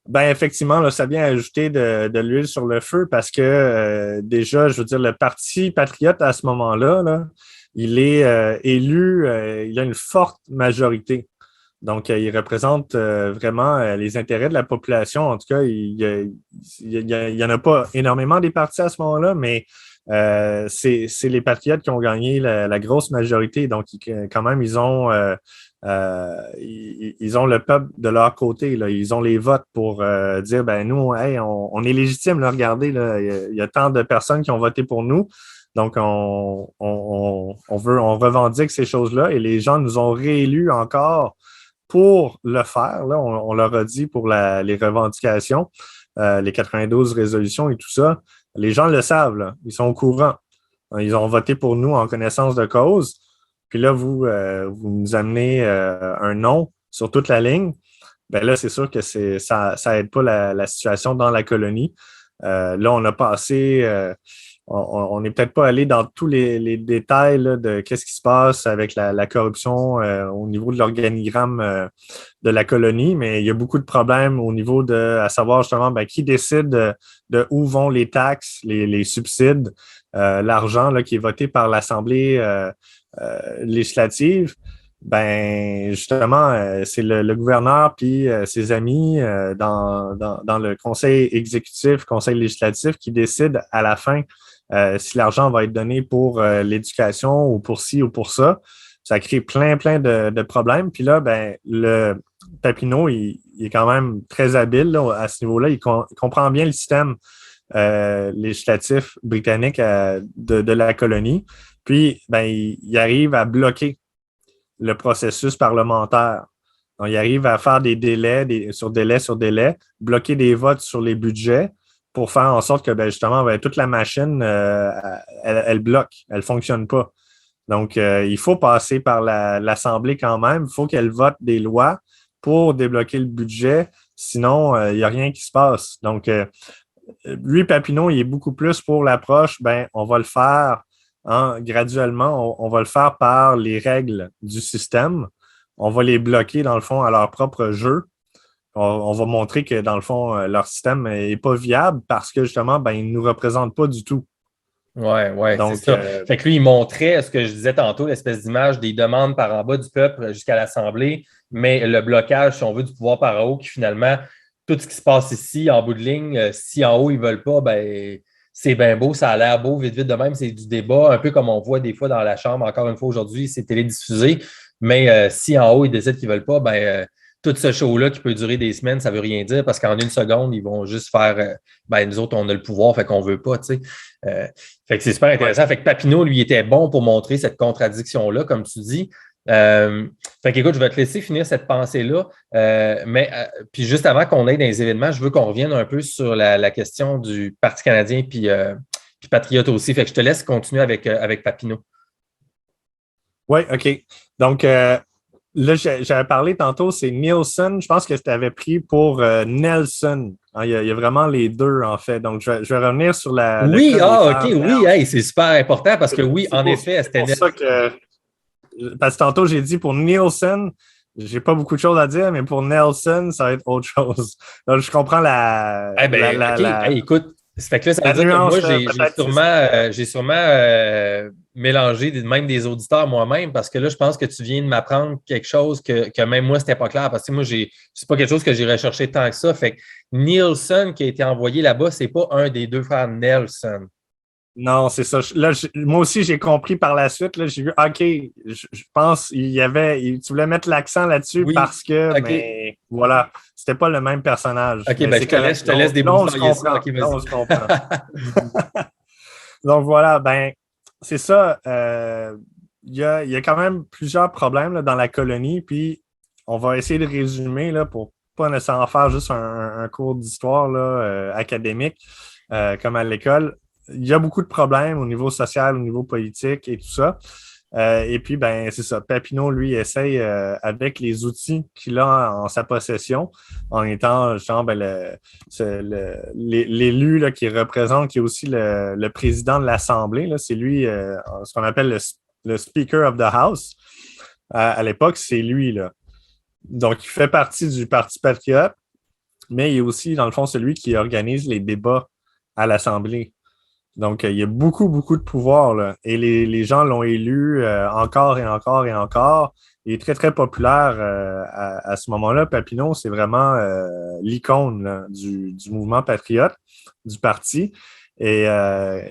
Ben effectivement, là, ça vient ajouter de l'huile sur le feu parce que déjà, je veux dire, le Parti patriote à ce moment-là, là, il est élu, il a une forte majorité. Donc, il représente vraiment les intérêts de la population. En tout cas, il y en a pas énormément des partis à ce moment-là, mais c'est les patriotes qui ont gagné la grosse majorité. Donc, quand même, ils ont le peuple de leur côté. Là. Ils ont les votes pour dire, ben nous, hey, on est légitime. Là, regardez, là, il y a tant de personnes qui ont voté pour nous. Donc, on revendique ces choses-là et les gens nous ont réélus encore pour le faire. Là, on leur a dit pour les revendications, les 92 résolutions et tout ça. Les gens le savent, là. Ils sont au courant. Ils ont voté pour nous en connaissance de cause. Puis là, vous nous amenez un non sur toute la ligne. Ben là, c'est sûr que ça aide pas la situation dans la colonie. Là, on a passé, on n'est peut-être pas allé dans tous les détails là, de qu'est-ce qui se passe avec la corruption au niveau de l'organigramme de la colonie, mais il y a beaucoup de problèmes au niveau à savoir justement ben, qui décide de où vont les taxes, les subsides, l'argent là, qui est voté par l'Assemblée législative. Ben justement, c'est le gouverneur puis ses amis dans le conseil exécutif, conseil législatif qui décident à la fin si l'argent va être donné pour l'éducation ou pour ci ou pour ça. Ça crée plein de problèmes. Puis là, ben, le Papineau, il est quand même très habile là, à ce niveau-là. Il comprend bien le système législatif britannique de la colonie. Puis, ben, il arrive à bloquer le processus parlementaire. Donc, il arrive à faire des délais, sur délai, bloquer des votes sur les budgets pour faire en sorte que, ben, justement, ben, toute la machine, elle bloque, elle ne fonctionne pas. Donc, il faut passer par l'Assemblée quand même. Il faut qu'elle vote des lois pour débloquer le budget. Sinon, il n'y a rien qui se passe. Donc, lui, Papineau, il est beaucoup plus pour l'approche, ben, on va le faire graduellement, on va le faire par les règles du système. On va les bloquer, dans le fond, à leur propre jeu. On va montrer que, dans le fond, leur système n'est pas viable parce que, justement, ben, ils ne nous représentent pas du tout. Ouais, c'est Donc, ça. Fait que lui, il montrait ce que je disais tantôt, l'espèce d'image des demandes par en bas du peuple jusqu'à l'Assemblée, mais le blocage, si on veut, du pouvoir par en haut, qui finalement, tout ce qui se passe ici, en bout de ligne, si en haut, ils ne veulent pas, ben c'est bien beau, ça a l'air beau, vite de même, c'est du débat, un peu comme on voit des fois dans la Chambre, encore une fois aujourd'hui, c'est télédiffusé, mais si en haut, ils décident qu'ils ne veulent pas, tout ce show-là qui peut durer des semaines, ça ne veut rien dire parce qu'en une seconde, ils vont juste faire nous autres, on a le pouvoir, fait qu'on ne veut pas, tu sais. Fait que c'est super ouais. intéressant. Fait que Papineau, lui, était bon pour montrer cette contradiction-là, comme tu dis. Fait qu'écoute, je vais te laisser finir cette pensée-là. Puis juste avant qu'on aille dans les événements, je veux qu'on revienne un peu sur la question du Parti canadien puis Patriote aussi. Fait que je te laisse continuer avec Papineau. Oui, OK. Donc, là, j'avais parlé tantôt, c'est Nielsen. Je pense que tu avais pris pour Nelson. Il y a vraiment les deux, en fait. Donc, je vais revenir sur le Oui, cas des OK, frères oui, Nels. hey, c'est super important parce que oui, en effet, C'est c'était pour net. ça que. Parce que tantôt, j'ai dit pour Nielsen, j'ai pas beaucoup de choses à dire, mais pour Nelson, ça va être autre chose. Donc, je comprends Eh bien, OK. Hey, écoute, ça fait que là, ça veut la dire que moi, nuance, là, peut-être c'est ça. j'ai sûrement mélangé même des auditeurs moi-même parce que là, je pense que tu viens de m'apprendre quelque chose que même moi, c'était pas clair parce que moi, c'est pas quelque chose que j'ai recherché tant que ça. Fait que Nielsen qui a été envoyé là-bas, c'est pas un des deux frères Nelson. Non, c'est ça. Là, moi aussi, j'ai compris par la suite. Là, j'ai vu, OK, je pense tu voulais mettre l'accent là-dessus Oui, parce que, OK. mais voilà, c'était pas le même personnage. OK, Mais c'est correct. je te laisse Là, on se débroussailler ça. comprend. OK, Là, vas-y. on se comprend. Donc voilà, ben, c'est ça. Il y a quand même plusieurs problèmes là, dans la colonie, puis on va essayer de résumer là, pour pas nécessairement faire juste un cours d'histoire là, académique comme à l'école. Il y a beaucoup de problèmes au niveau social, au niveau politique et tout ça. Et puis, ben, c'est ça. Papineau, lui, essaye avec les outils qu'il a en sa possession, en étant, genre, ben, l'élu là, qui représente, qui est aussi le président de l'Assemblée. Là, c'est lui, ce qu'on appelle le Speaker of the House. À l'époque, c'est lui, là. Donc, il fait partie du Parti patriote, mais il est aussi, dans le fond, celui qui organise les débats à l'Assemblée. Donc, il y a beaucoup, beaucoup de pouvoir, là. Et les gens l'ont élu encore et encore et encore. Il est très, très populaire à ce moment-là. Papineau, c'est vraiment l'icône là, du mouvement patriote, du parti. Et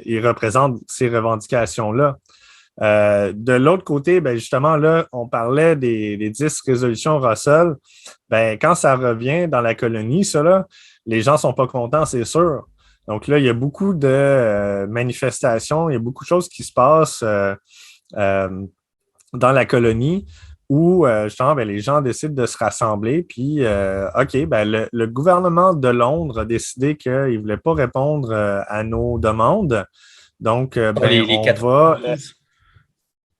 il représente ces revendications-là. De l'autre côté, ben justement, là, on parlait des 10 résolutions Russell. Ben, quand ça revient dans la colonie, ça, là, les gens ne sont pas contents, c'est sûr. Donc là, il y a beaucoup de manifestations, il y a beaucoup de choses qui se passent euh, dans la colonie où justement, ben, les gens décident de se rassembler. Puis, OK, ben, le gouvernement de Londres a décidé qu'il ne voulait pas répondre à nos demandes. Donc, ben, Les on va 92,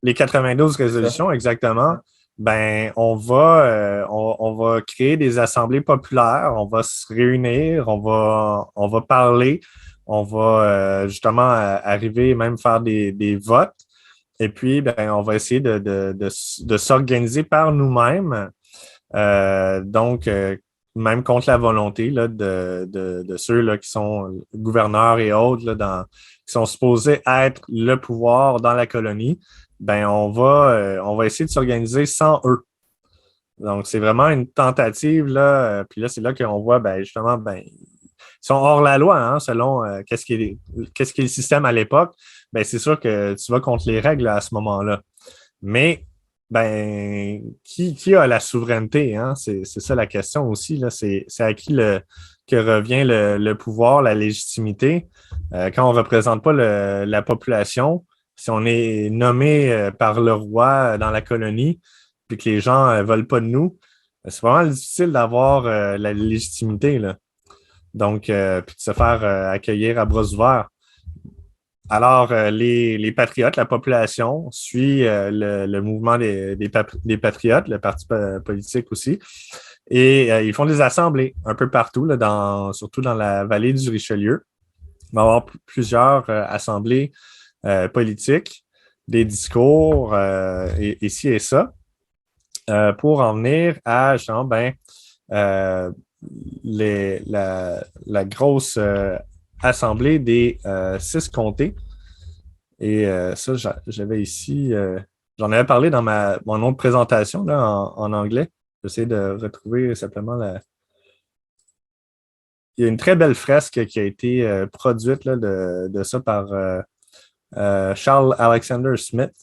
les 92 c'est ça. résolutions, exactement, ben, on va créer des assemblées populaires, on va se réunir, on va parler, on va justement arriver même faire des votes. Et puis, ben, on va essayer de s'organiser par nous-mêmes. Donc, même contre la volonté là, de ceux là, qui sont gouverneurs et autres, là, qui sont supposés être le pouvoir dans la colonie, ben on va essayer de s'organiser sans eux. Donc, c'est vraiment une tentative, là. Puis là, c'est là qu'on voit, ben, justement, ben, ils sont hors la loi, hein, selon qu'est-ce qui est le système à l'époque. Ben, c'est sûr que tu vas contre les règles là, à ce moment-là. Mais ben, qui a la souveraineté, hein? C'est ça la question aussi, là. C'est à qui que revient le pouvoir, la légitimité. Quand on ne représente pas la population, si on est nommé par le roi dans la colonie, puis que les gens ne veulent pas de nous, c'est vraiment difficile d'avoir la légitimité, là. Donc, puis de se faire accueillir à bras ouverts. Alors, les patriotes, la population suit le mouvement des patriotes, le parti politique aussi, et ils font des assemblées un peu partout, là, surtout dans la vallée du Richelieu. Il va y avoir plusieurs assemblées politiques, des discours, ici et ça, pour en venir à, genre, ben, euh, la grosse assemblée des 6 comtés. Et ça, j'avais ici, j'en avais parlé dans mon autre présentation là, en anglais. J'essaie de retrouver simplement la. Il y a une très belle fresque qui a été produite là, de ça par Charles Alexander Smith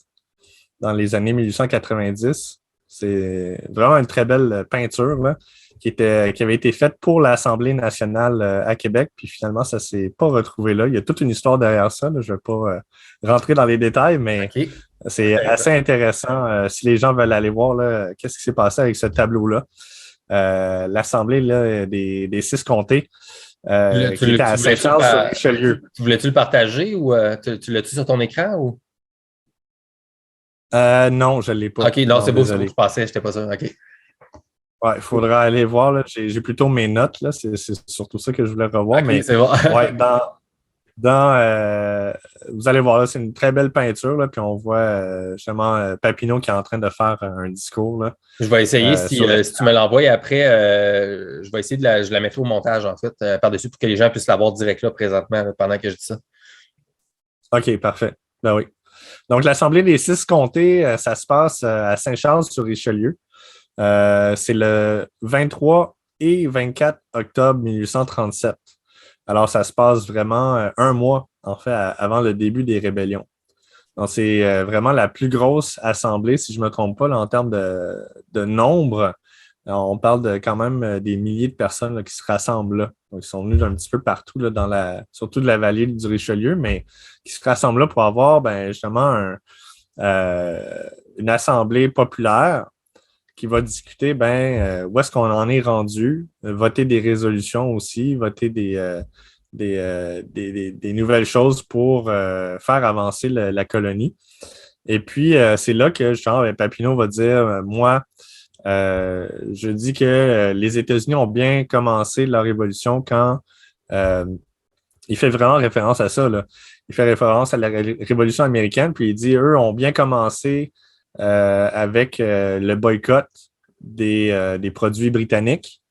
dans les années 1890. C'est vraiment une très belle peinture là, qui avait été faite pour l'Assemblée nationale à Québec. Puis finalement, ça ne s'est pas retrouvé là. Il y a toute une histoire derrière ça. Là. Je ne vais pas rentrer dans les détails, mais OK. c'est assez intéressant. Si les gens veulent aller voir là, qu'est-ce qui s'est passé avec ce tableau-là. L'Assemblée là, des 6 comtés qui était à Saint-Charles-sur-Richelieu. Tu voulais-tu le partager ou tu l'as-tu sur ton écran ou? Non, je ne l'ai pas. OK, non, Non, c'est beau, c'est beau, désolé. je pensais, j'étais pas sûr. OK. Ouais, il faudra aller voir. Là. J'ai plutôt mes notes. Là. C'est surtout ça que je voulais revoir. OK, Mais c'est bon. ouais, vous allez voir, là, c'est une très belle peinture. Là, puis on voit justement Papineau qui est en train de faire un discours là, Je vais essayer, sur le. si tu me l'envoies après, je vais essayer je la mettrai au montage, en fait, par-dessus pour que les gens puissent l'avoir direct là, présentement, là, pendant que je dis ça. OK, parfait. Ben oui. Donc, l'Assemblée des 6 comtés, ça se passe à Saint-Charles-sur-Richelieu. C'est le 23 et 24 octobre 1837. Alors, ça se passe vraiment un mois, en fait, avant le début des rébellions. Donc, c'est vraiment la plus grosse assemblée, si je ne me trompe pas, là, en termes de nombre. Alors, on parle de quand même des milliers de personnes là, qui se rassemblent là. Donc, ils sont venus d'un petit peu partout, là, surtout de la vallée du Richelieu, mais qui se rassemblent là pour avoir ben, justement une assemblée populaire qui va discuter ben, où est-ce qu'on en est rendu, voter des résolutions aussi, voter des nouvelles choses pour faire avancer la colonie. Et puis, c'est là que genre, Papineau va dire, moi, je dis que les États-Unis ont bien commencé leur révolution quand il fait vraiment référence à ça, là. Il fait référence à la révolution américaine, puis il dit, eux ont bien commencé avec le boycott des produits britanniques.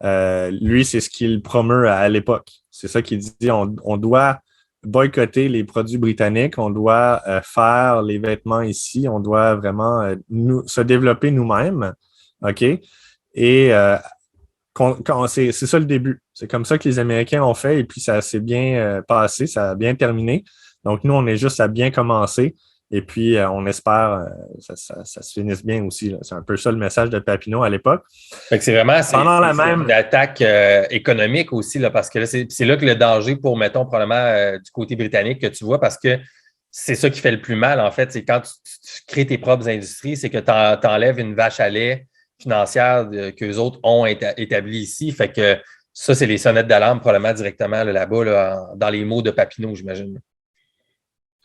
Lui, c'est ce qu'il promeut à l'époque. C'est ça qu'il dit, on doit boycotter les produits britanniques, on doit faire les vêtements ici, on doit vraiment se développer nous-mêmes, OK? Et c'est ça le début. C'est comme ça que les Américains ont fait et puis ça s'est bien passé, ça a bien terminé. Donc, nous, on est juste à bien commencer et puis on espère ça se finisse bien aussi, là. C'est un peu ça le message de Papineau à l'époque. Fait que c'est vraiment Pendant la c'est même... une attaque économique aussi, là, parce que là, c'est là que le danger pour, mettons, probablement du côté britannique que tu vois, parce que c'est ça qui fait le plus mal, en fait. C'est quand tu crées tes propres industries, c'est que tu enlèves une vache à lait financière qu'eux autres ont établie ici. Fait que ça, c'est les sonnettes d'alarme probablement directement là-bas, là, dans les mots de Papineau, j'imagine.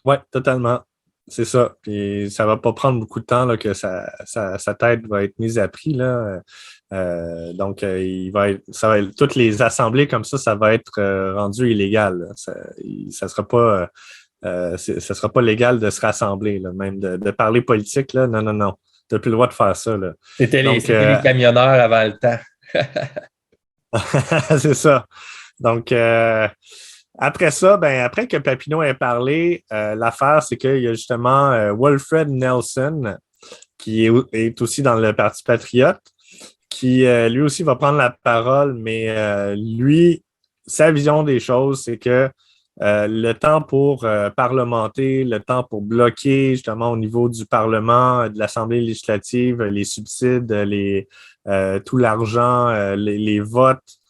Oui, totalement. C'est ça. Puis ça va pas prendre beaucoup de temps là, que sa tête va être mise à prix, là. Donc, ça va être, toutes les assemblées comme ça va être rendu illégal, là. Ça sera pas, ça sera pas légal de se rassembler, là, même de parler politique. Là. Non, non, non. Tu n'as plus le droit de faire ça. Là. C'était les camionneurs avant le temps. C'est ça. Donc, après ça, ben, après que Papineau ait parlé, l'affaire, c'est qu'il y a justement Wilfred Nelson, qui est aussi dans le Parti patriote, qui lui aussi va prendre la parole, mais lui, sa vision des choses, c'est que le temps pour parlementer, le temps pour bloquer justement au niveau du Parlement, de l'Assemblée législative, les subsides, tout l'argent, les votes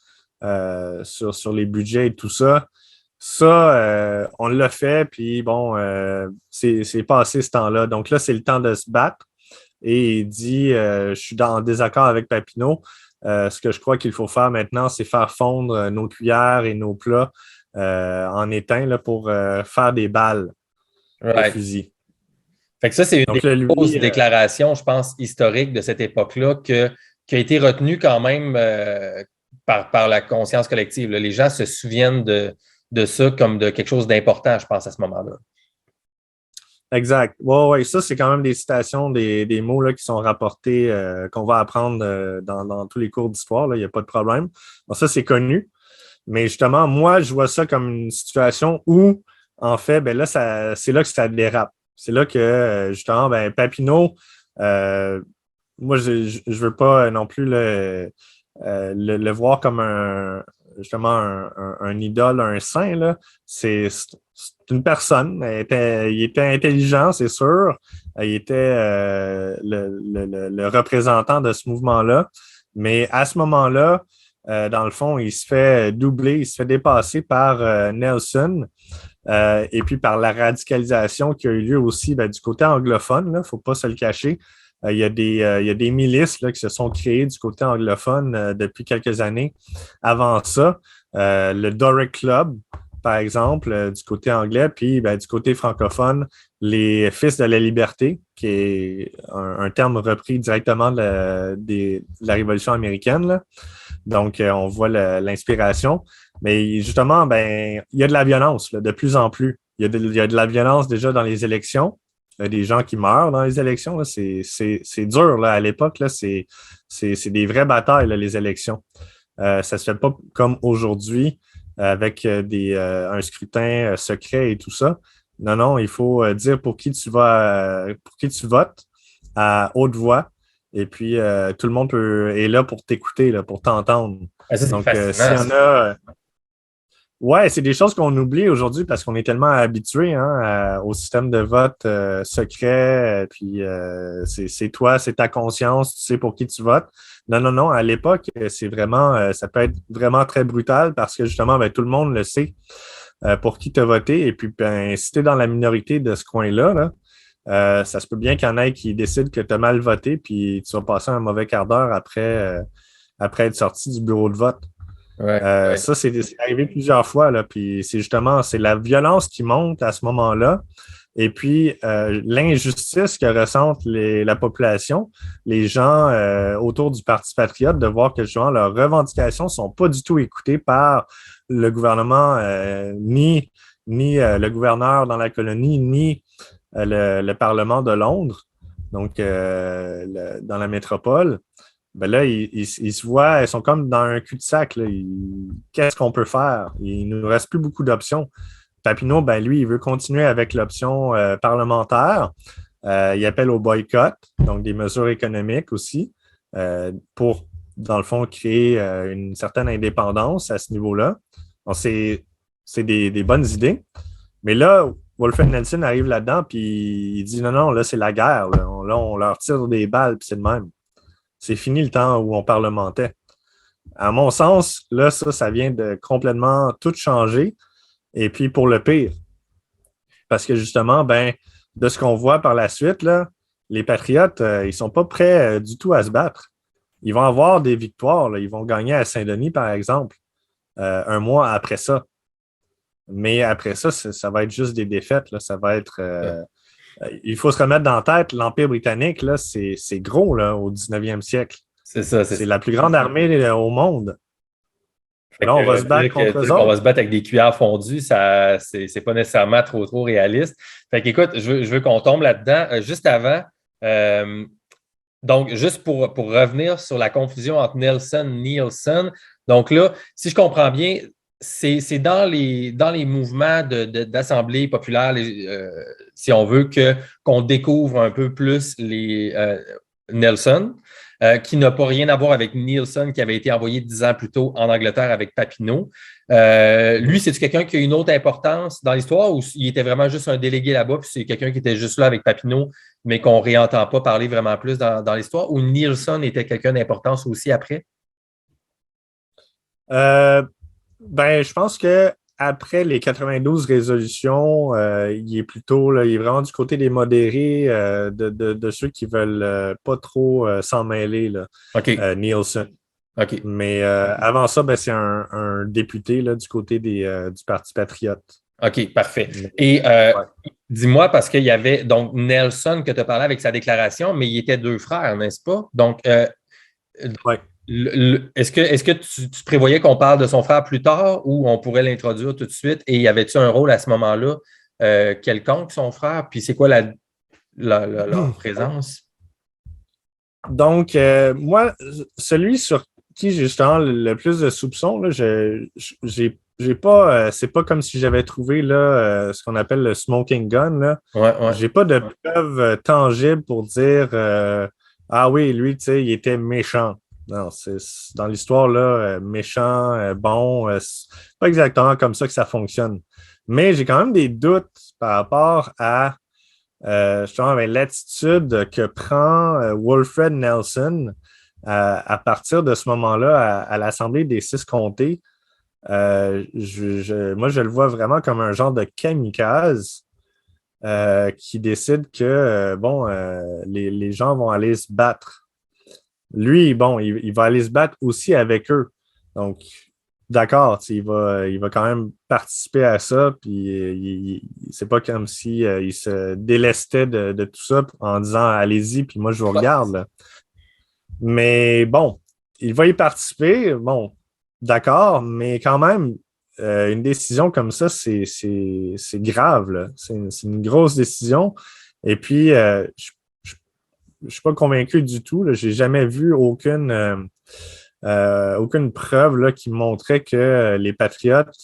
sur les budgets et tout ça, on l'a fait, puis bon, c'est passé ce temps-là. Donc là, c'est le temps de se battre. Et il dit, je suis en désaccord avec Papineau. Ce que je crois qu'il faut faire maintenant, c'est faire fondre nos cuillères et nos plats en étain là, pour faire des balles de Right. fusil. Fait que ça, c'est une Donc, des grosses déclarations, je pense, historiques de cette époque-là qui a été retenue quand même par la conscience collective. Là. Les gens se souviennent de ça comme de quelque chose d'important, je pense, à ce moment-là. Exact. Ouais, ça, c'est quand même des citations, des mots là, qui sont rapportés, qu'on va apprendre dans tous les cours d'histoire. Il n'y a pas de problème. Bon, ça, c'est connu. Mais justement, moi, je vois ça comme une situation où, en fait, ben là, c'est là que ça dérape. C'est là que, justement, ben, Papineau, moi, je veux pas non plus le voir comme justement un idole, un saint, là. C'est une personne. Il était intelligent, c'est sûr. Il était le représentant de ce mouvement-là. Mais à ce moment-là, dans le fond, il se fait doubler, il se fait dépasser par Nelson et puis par la radicalisation qui a eu lieu aussi du côté anglophone, il ne faut pas se le cacher. Il y a des milices là, qui se sont créées du côté anglophone depuis quelques années. Avant ça, le Doric Club, par exemple, du côté anglais, puis du côté francophone, les Fils de la Liberté, qui est un terme repris directement de la Révolution américaine, là. Donc, on voit l'inspiration. Mais justement, il y a de la violence là, de plus en plus. Il y a de la violence déjà dans les élections. Il y a des gens qui meurent dans les élections. C'est dur là, à l'époque. C'est des vraies batailles, là, les élections. Ça se fait pas comme aujourd'hui avec un scrutin secret et tout ça. Non, non, il faut dire pour qui tu votes à haute voix. Et puis, tout le monde est là pour t'écouter, là, pour t'entendre. Ah, ça, c'est Donc, fascinant. s'il y en a... Ouais, c'est des choses qu'on oublie aujourd'hui parce qu'on est tellement habitué au système de vote secret. Puis, c'est toi, c'est ta conscience, tu sais pour qui tu votes. Non, non, non. À l'époque, c'est vraiment... ça peut être vraiment très brutal parce que justement, tout le monde le sait pour qui tu as voté. Et puis, si tu es dans la minorité de ce coin-là, là, ça se peut bien qu'il y en ait qui décident que tu as mal voté, puis tu vas passer un mauvais quart d'heure après être sorti du bureau de vote. Ouais. Ça, c'est arrivé plusieurs fois, là, puis c'est la violence qui monte à ce moment-là. Et puis, l'injustice que ressentent la population, les gens autour du Parti patriote, de voir que justement leurs revendications ne sont pas du tout écoutées par le gouvernement, ni le gouverneur dans la colonie, ni le Parlement de Londres, donc dans la métropole. Ben là, ils se voient, ils sont comme dans un cul-de-sac. Qu'est-ce qu'on peut faire? Il ne nous reste plus beaucoup d'options. Papineau, ben lui, il veut continuer avec l'option parlementaire. Il appelle au boycott, donc des mesures économiques aussi, pour, dans le fond, créer une certaine indépendance à ce niveau-là. Donc, c'est des bonnes idées. Mais là, Wolfred Nelson arrive là-dedans, puis il dit non, non, là, c'est la guerre. Là, on leur tire des balles, puis c'est le même. C'est fini le temps où on parlementait. À mon sens, là, ça vient de complètement tout changer. Et puis pour le pire. Parce que justement, ben, de ce qu'on voit par la suite, là, les Patriotes, ils ne sont pas prêts du tout à se battre. Ils vont avoir des victoires. Là. Ils vont gagner à Saint-Denis, par exemple, un mois après ça. Mais après ça, ça va être juste des défaites. Là. Ça va être. Il faut se remettre dans la tête, l'Empire britannique, là, c'est gros là, au 19e siècle. C'est ça, c'est la plus grande armée au monde. Fait là, on va se battre dire contre eux qu'on autres. va se battre avec des cuillères fondues, ça, c'est pas nécessairement trop réaliste. Fait qu'écoute, je veux qu'on tombe là-dedans. Juste avant, donc, juste pour revenir sur la confusion entre Nelson et Nielsen. Donc là, si je comprends bien, c'est dans les mouvements d'assemblée populaire, si on veut, qu'on découvre un peu plus les Nelson. Qui n'a pas rien à voir avec Nielsen, qui avait été envoyé 10 ans plus tôt en Angleterre avec Papineau. Lui, c'est-tu quelqu'un qui a une autre importance dans l'histoire ou il était vraiment juste un délégué là-bas, puis c'est quelqu'un qui était juste là avec Papineau, mais qu'on ne réentend pas parler vraiment plus dans l'histoire, ou Nielsen était quelqu'un d'importance aussi après? Ben, je pense que après les 92 résolutions, il est plutôt, là, il est vraiment du côté des modérés, de ceux qui veulent pas trop s'en mêler, là, Nielsen. OK. Mais avant ça, ben, c'est un député là, du côté du Parti patriote. OK, parfait. Et dis-moi, parce qu'il y avait donc Nelson que tu as parlé avec sa déclaration, mais il était deux frères, n'est-ce pas? Donc, ouais. Est-ce que tu prévoyais qu'on parle de son frère plus tard ou on pourrait l'introduire tout de suite? Et y avait-tu un rôle à ce moment-là quelconque, son frère? Puis c'est quoi leur présence? Donc, moi, celui sur qui j'ai justement le plus de soupçons, là, j'ai pas, c'est pas comme si j'avais trouvé là, ce qu'on appelle le smoking gun. Là. Ouais. J'ai pas de preuves tangibles pour dire ah oui, lui, tu sais, il était méchant. Non, c'est dans l'histoire, là, méchant, bon, c'est pas exactement comme ça que ça fonctionne. Mais j'ai quand même des doutes par rapport à justement avec l'attitude que prend Wolfred Nelson à partir de ce moment-là à l'Assemblée des six comtés. Moi, je le vois vraiment comme un genre de kamikaze qui décide que les gens vont aller se battre. Lui, bon, il va aller se battre aussi avec eux. Donc, d'accord, il va quand même participer à ça, puis c'est pas comme si il se délestait de tout ça en disant allez-y, puis moi je vous regarde. Là. Mais bon, il va y participer, bon, d'accord, mais quand même, une décision comme ça, c'est grave, là. C'est une grosse décision. Et puis, je ne suis pas convaincu du tout. Je n'ai jamais vu aucune preuve là, qui montrait que les Patriotes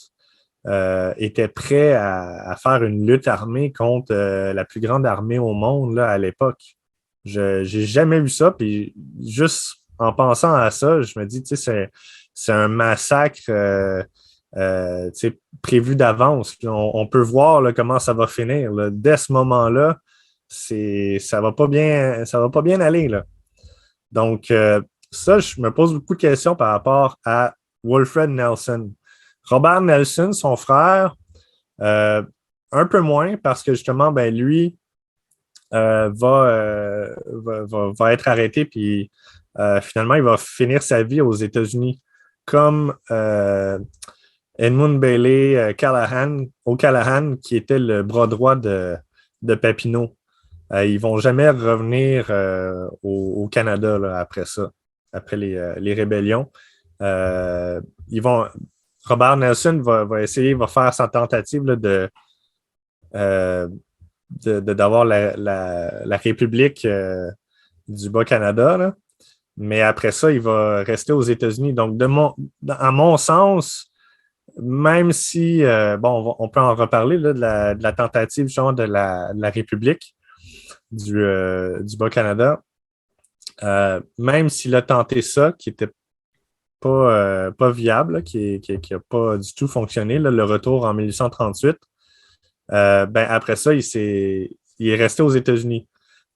étaient prêts à faire une lutte armée contre la plus grande armée au monde là, à l'époque. Je n'ai jamais vu ça. Puis juste en pensant à ça, je me dis, c'est un massacre prévu d'avance. On peut voir là, comment ça va finir. Là. Dès ce moment-là, ça va pas bien aller. Là. Donc, ça, je me pose beaucoup de questions par rapport à Wolfred Nelson. Robert Nelson, son frère, un peu moins parce que justement, ben, lui va être arrêté puis finalement, il va finir sa vie aux États-Unis comme Edmund Bailey Callahan, qui était le bras droit de de Papineau. Ils vont jamais revenir au Canada là, après ça, après les rébellions. Ils vont Robert Nelson va essayer, va faire sa tentative là, euh, d'avoir la République du Bas-Canada. Là. Mais après ça, il va rester aux États-Unis. Donc, à mon sens, même si, bon, on peut en reparler là, de la tentative genre, de la République du Bas-Canada, même s'il a tenté ça, qui n'était pas viable, là, qui n'a pas du tout fonctionné, là, le retour en 1838, ben, après ça, il est resté aux États-Unis.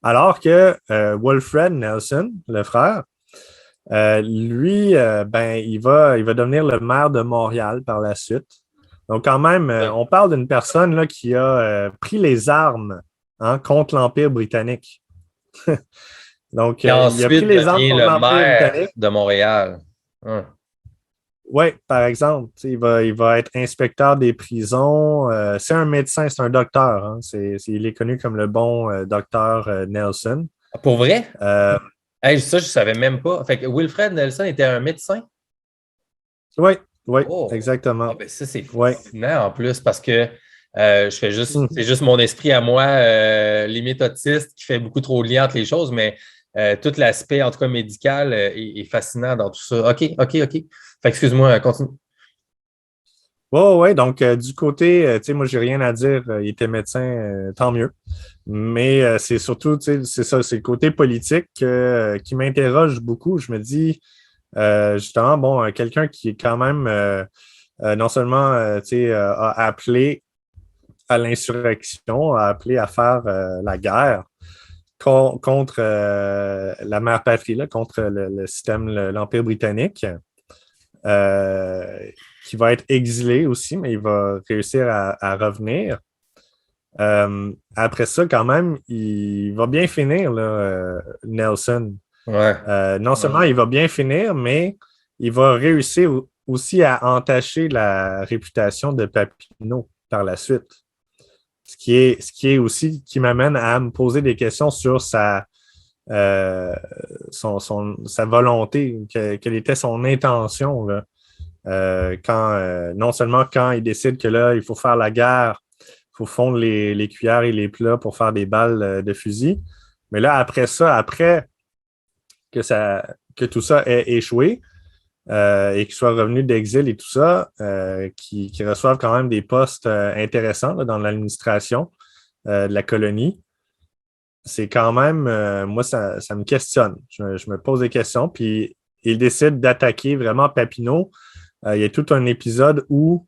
Alors que Wilfred Nelson, le frère, lui, ben, il va devenir le maire de Montréal par la suite. Donc, quand même, on parle d'une personne là, qui a pris les armes contre l'Empire britannique. Donc, Et il a pris ensuite les armes devient contre le l'Empire maire britannique. de Montréal. Hum. Oui, par exemple, il va être inspecteur des prisons. C'est un médecin, c'est un docteur. Hein. Il est connu comme le bon docteur Nelson. Pour vrai? Euh, Hey, ça, je ne savais même pas. Fait que Wilfred Nelson était un médecin? oui, oui, Oh! exactement. Ah, ben ça, c'est Oui. fascinant en plus parce que c'est Mhm. juste mon esprit à moi, limite autiste, qui fait beaucoup trop de liens entre les choses, mais tout l'aspect, en tout cas médical, est fascinant dans tout ça. OK, OK, OK. Fait que, excuse-moi, continue. Oui, donc du côté, tu sais, moi, j'ai rien à dire. Il était médecin, tant mieux. Mais c'est surtout, tu sais, c'est ça, c'est le côté politique qui m'interroge beaucoup. Je me dis, justement, bon, quelqu'un qui est quand même non seulement, tu sais, a appelé à l'insurrection, a appelé à faire la guerre contre la mère patrie, là, contre le système, l'Empire britannique, euh, qui va être exilé aussi, mais il va réussir à revenir. Après ça, quand même, il va bien finir, là, Nelson. Ouais. Non seulement il va bien finir, mais il va réussir aussi à entacher la réputation de Papineau par la suite. Ce qui est aussi qui m'amène à me poser des questions sur euh, sa volonté, quelle était son intention là, non seulement quand il décide que là, il faut faire la guerre, il faut fondre les cuillères et les plats pour faire des balles de fusil, mais là, après ça, après que tout ça ait échoué, et qu'ils soient revenus d'exil et tout ça, qui reçoivent quand même des postes intéressants là, dans l'administration de la colonie, c'est quand même, moi, ça me questionne. Je me pose des questions, puis ils décident d'attaquer vraiment Papineau. Il y a tout un épisode où,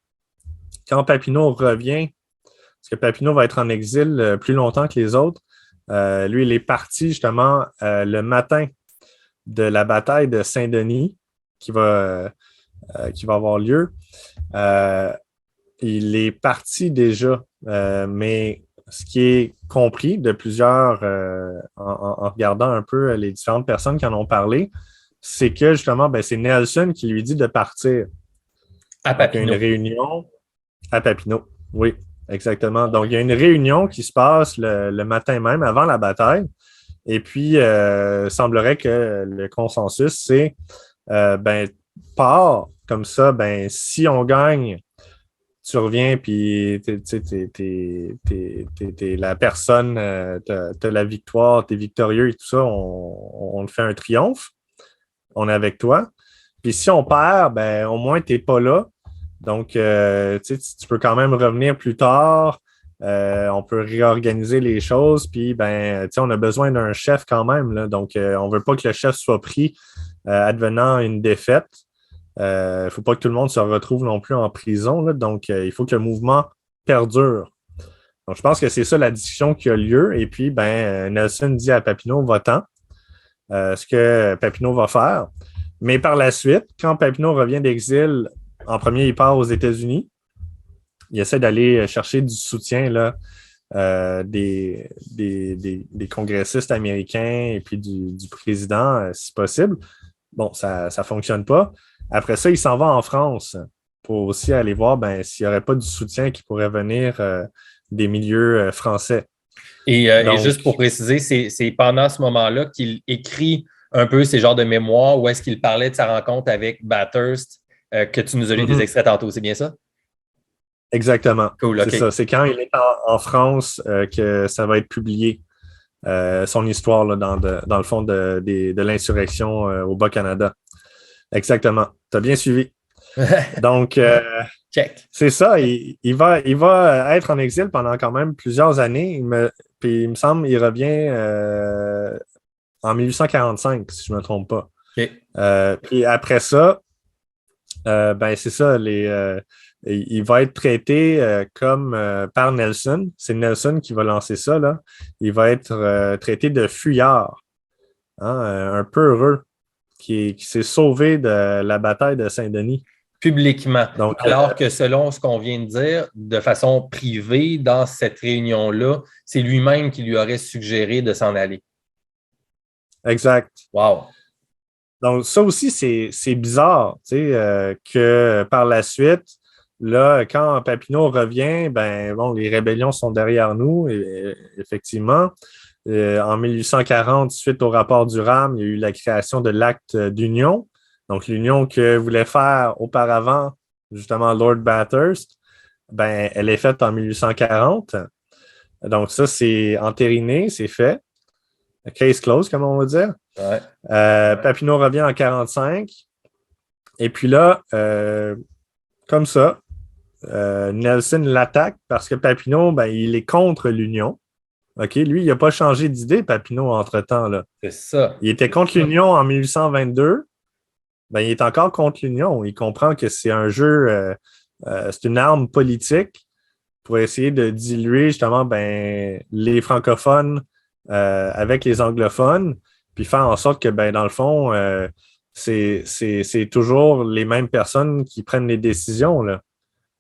quand Papineau revient, parce que Papineau va être en exil plus longtemps que les autres, lui, il est parti justement le matin de la bataille de Saint-Denis qui va avoir lieu. Euh, il est parti déjà, mais ce qui est compris de plusieurs, en regardant un peu les différentes personnes qui en ont parlé, c'est que justement, ben, c'est Nelson qui lui dit de partir. À Donc, il y a une Papineau. réunion à Papineau. Oui, exactement. Donc, il y a une réunion qui se passe le matin même, avant la bataille. Et puis, il semblerait que le consensus, c'est ben, pars comme ça, ben, si on gagne, tu reviens, puis t'es la personne, t'as la victoire, t'es victorieux et tout ça, on te fait un triomphe, on est avec toi. Puis si on perd, ben, au moins, t'es pas là. Donc, tu peux quand même revenir plus tard. On peut réorganiser les choses. Puis, ben, on a besoin d'un chef quand même. Là. Donc, on ne veut pas que le chef soit pris advenant une défaite. Il ne faut pas que tout le monde se retrouve non plus en prison. Là. Donc, il faut que le mouvement perdure. Donc, je pense que c'est ça la discussion qui a lieu. Et puis, ben, Nelson dit à Papineau, va-t'en, ce que Papineau va faire. Mais par la suite, quand Papineau revient d'exil, en premier, il part aux États-Unis. Il essaie d'aller chercher du soutien là, des congressistes américains et puis du président, si possible. Bon, ça ne fonctionne pas. Après ça, il s'en va en France pour aussi aller voir ben, s'il n'y aurait pas du soutien qui pourrait venir des milieux français. Et Donc, juste pour préciser, c'est pendant ce moment-là qu'il écrit un peu ces genres de mémoires où est-ce qu'il parlait de sa rencontre avec Bathurst, que tu nous as lu des extraits tantôt. C'est bien ça? exactement. Cool, C'est OK. ça. C'est quand il est en France que ça va être publié, son histoire là, dans le fond de l'insurrection au Bas-Canada. Exactement. Tu as bien suivi. Donc, Check. c'est ça. Il va être en exil pendant quand même plusieurs années. Puis il me semble qu'il revient en 1845, si je ne me trompe pas. OK. Puis après ça, ben c'est ça, il va être traité comme par Nelson. C'est Nelson qui va lancer ça, là. Il va être traité de fuyard, hein, un peu heureux, qui s'est sauvé de la bataille de Saint-Denis. Publiquement. Donc, Alors que selon ce qu'on vient de dire, de façon privée, dans cette réunion-là, c'est lui-même qui lui aurait suggéré de s'en aller. exact. Wow. Donc, ça aussi, c'est bizarre, tu sais, que par la suite, là, quand Papineau revient, ben bon, les rébellions sont derrière nous, et, effectivement. En 1840, suite au rapport Durham, il y a eu la création de l'acte d'union. Donc, l'union que voulait faire auparavant, justement, Lord Bathurst, ben, elle est faite en 1840. Donc, ça, c'est entériné, c'est fait. Case closed, comme on va dire. Ouais. Papineau revient en 45. Et puis là, comme ça, Nelson l'attaque parce que Papineau, ben, il est contre l'Union. OK? Lui, il n'a pas changé d'idée, Papineau, entre-temps, là. C'est ça. Il était contre l'Union en 1822. Ben, il est encore contre l'Union. Il comprend que c'est un jeu, c'est une arme politique pour essayer de diluer justement ben, les francophones avec les anglophones, puis faire en sorte que, ben, dans le fond, c'est toujours les mêmes personnes qui prennent les décisions, là.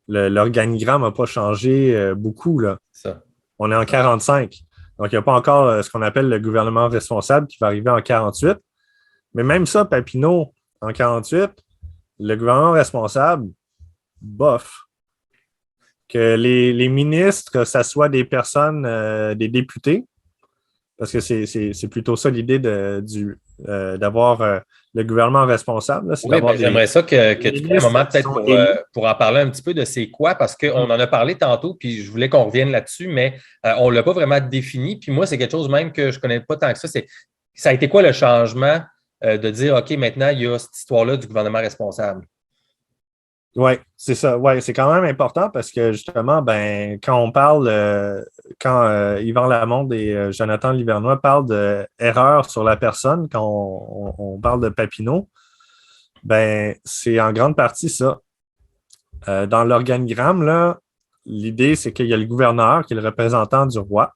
L'organigramme n'a pas changé beaucoup, là. Ça. On est en 45. Donc, il n'y a pas encore ce qu'on appelle le gouvernement responsable qui va arriver en 48. Mais même ça, Papineau, en 48, le gouvernement responsable, bof. Que les ministres, ça soit des personnes, des députés, parce que c'est plutôt ça l'idée d'avoir le gouvernement responsable, là, c'est Oui, d'avoir ben, j'aimerais ça que des tu prennes un moment ministres qui peut-être sont élus. pour en parler un petit peu de c'est quoi, parce qu'on en a parlé tantôt, puis je voulais qu'on revienne là-dessus, mais on ne l'a pas vraiment défini. Puis moi, c'est quelque chose même que je ne connais pas tant que ça. Ça a été quoi le changement de dire, OK, maintenant, il y a cette histoire-là du gouvernement responsable? Oui, c'est ça. Ouais, c'est quand même important parce que justement, ben, quand on parle, quand Yvan Lamonde et Jonathan Livernois parlent d'erreur sur la personne, quand on parle de Papineau, ben, c'est en grande partie ça. Dans l'organigramme, là, l'idée, c'est qu'il y a le gouverneur qui est le représentant du roi.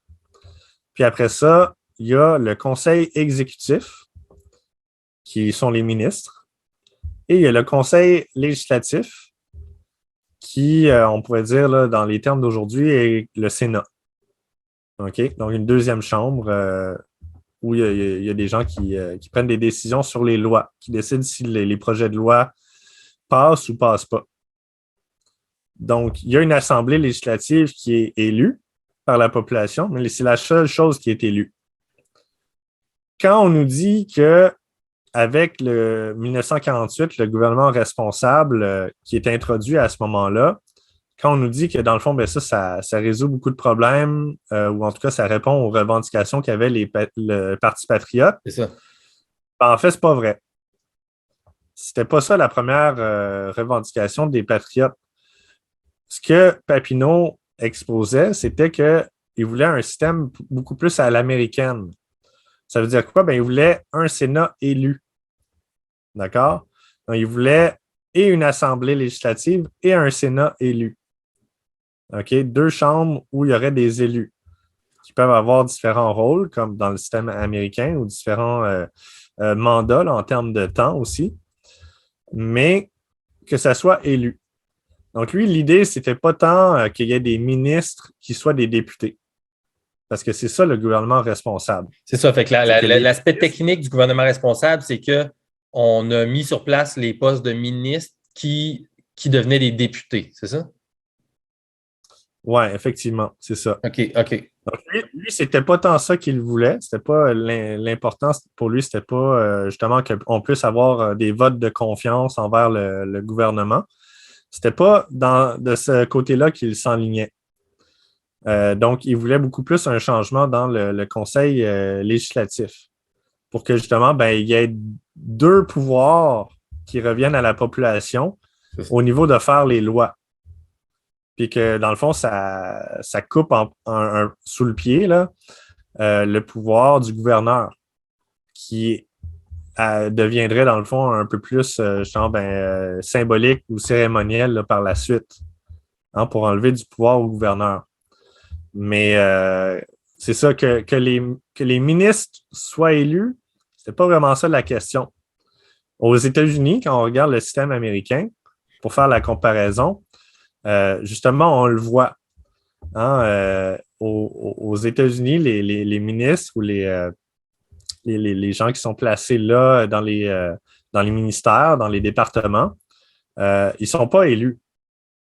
Puis après ça, il y a le conseil exécutif, qui sont les ministres. Et il y a le conseil législatif, qui, on pourrait dire, là, dans les termes d'aujourd'hui, est le Sénat. OK? Donc, une deuxième chambre où il y a des gens qui prennent des décisions sur les lois, qui décident si les projets de loi passent ou passent pas. Donc, il y a une assemblée législative qui est élue par la population, mais c'est la seule chose qui est élue. Quand on nous dit que avec le 1948, le gouvernement responsable qui est introduit à ce moment-là, quand on nous dit que dans le fond, ben ça résout beaucoup de problèmes, ou en tout cas, ça répond aux revendications qu'avait le Parti patriote, C'est ça. ben, en fait, c'est pas vrai. C'était pas ça la première revendication des patriotes. Ce que Papineau exposait, c'était qu'il voulait un système beaucoup plus à l'américaine. Ça veut dire quoi? Ben, il voulait un Sénat élu. D'accord? Donc, il voulait et une assemblée législative et un Sénat élu. OK? Deux chambres où il y aurait des élus qui peuvent avoir différents rôles, comme dans le système américain, ou différents mandats là, en termes de temps aussi, mais que ça soit élu. Donc, lui, l'idée, c'était pas tant qu'il y ait des ministres qui soient des députés. Parce que c'est ça le gouvernement responsable. C'est ça. Fait que C'est que l'aspect technique du gouvernement responsable, c'est qu'on a mis sur place les postes de ministres qui devenaient des députés. C'est ça? Oui, effectivement, c'est ça. OK, OK. Donc, lui, c'était pas tant ça qu'il voulait. C'était pas l'importance pour lui, c'était pas justement qu'on puisse avoir des votes de confiance envers le gouvernement. C'était pas de ce côté-là qu'il s'enlignait. Donc, il voulait beaucoup plus un changement dans le conseil législatif pour que justement, ben, il y ait deux pouvoirs qui reviennent à la population au niveau de faire les lois. Puis que dans le fond, ça coupe sous le pied là, le pouvoir du gouverneur qui deviendrait dans le fond un peu plus symbolique ou cérémoniel là, par la suite, hein, pour enlever du pouvoir au gouverneur. Mais c'est ça, que les ministres soient élus, c'est pas vraiment ça la question. Aux États-Unis, quand on regarde le système américain, pour faire la comparaison, justement, on le voit. Hein, aux États-Unis, les ministres ou les gens qui sont placés là dans les ministères, dans les départements, ils ne sont pas élus.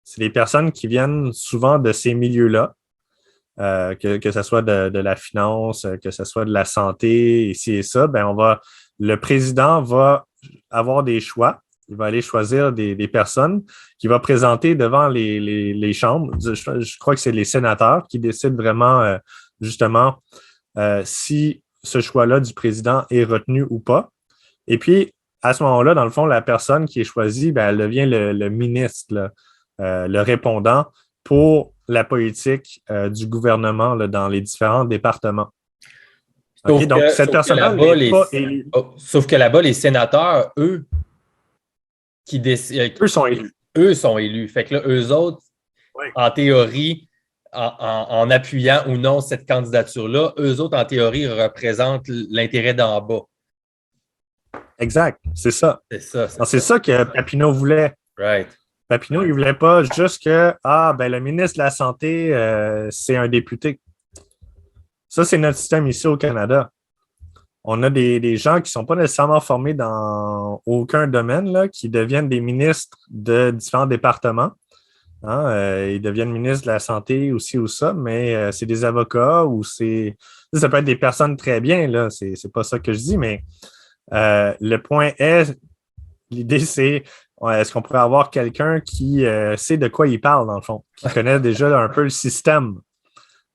C'est des personnes qui viennent souvent de ces milieux-là, que ce soit de la finance, que ce soit de la santé, ici et ça, ben le président va avoir des choix. Il va aller choisir des personnes qu'il va présenter devant les chambres. Je crois que c'est les sénateurs qui décident vraiment, justement, si ce choix-là du président est retenu ou pas. Et puis, à ce moment-là, dans le fond, la personne qui est choisie, ben, elle devient le ministre, là, le répondant pour la politique du gouvernement là, dans les différents départements. Okay? Donc, cette personne-là n'est pas élue. Sauf que là-bas, les sénateurs, eux, qui décident. Eux sont élus. Eux sont élus. Fait que là, eux autres, oui, en théorie, en appuyant ou non cette candidature-là, eux autres, en théorie, représentent l'intérêt d'en bas. Exact, c'est ça. C'est ça que Papineau voulait. Right. Papineau, il ne voulait pas juste que le ministre de la Santé, c'est un député. Ça, c'est notre système ici au Canada. On a des gens qui ne sont pas nécessairement formés dans aucun domaine, là, qui deviennent des ministres de différents départements. Hein, ils deviennent ministres de la Santé aussi ou ça, mais c'est des avocats ou ça peut être des personnes très bien, là. C'est pas ça que je dis, mais le point est, l'idée, c'est est-ce qu'on pourrait avoir quelqu'un qui sait de quoi il parle, dans le fond, qui connaît déjà un peu le système.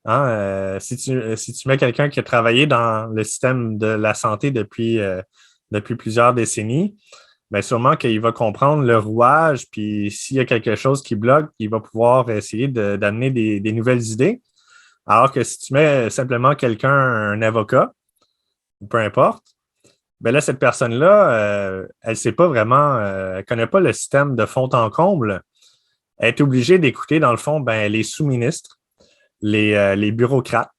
Hein, si tu mets quelqu'un qui a travaillé dans le système de la santé depuis plusieurs décennies, bien sûrement qu'il va comprendre le rouage, puis s'il y a quelque chose qui bloque, il va pouvoir essayer d'amener des nouvelles idées. Alors que si tu mets simplement quelqu'un, un avocat, ou peu importe, bien là, cette personne-là, elle ne sait pas vraiment, elle ne connaît pas le système de fond en comble. Elle est obligée d'écouter, dans le fond, ben, les sous-ministres, les bureaucrates,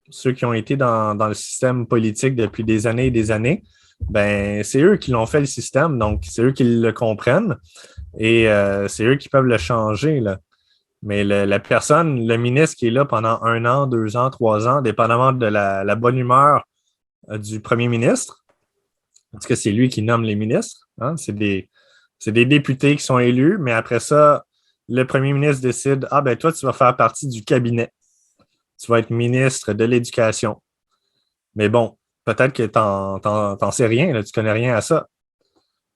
ceux qui ont été dans le système politique depuis des années et des années. Ben, c'est eux qui l'ont fait le système, donc c'est eux qui le comprennent et c'est eux qui peuvent le changer, là. Mais la personne, le ministre qui est là pendant 1 an, 2 ans, 3 ans, dépendamment de la bonne humeur du premier ministre, parce que c'est lui qui nomme les ministres, hein, c'est des députés qui sont élus, mais après ça, le premier ministre décide, ben toi, tu vas faire partie du cabinet. Tu vas être ministre de l'Éducation. Mais bon, peut-être que t'en sais rien, là, tu connais rien à ça.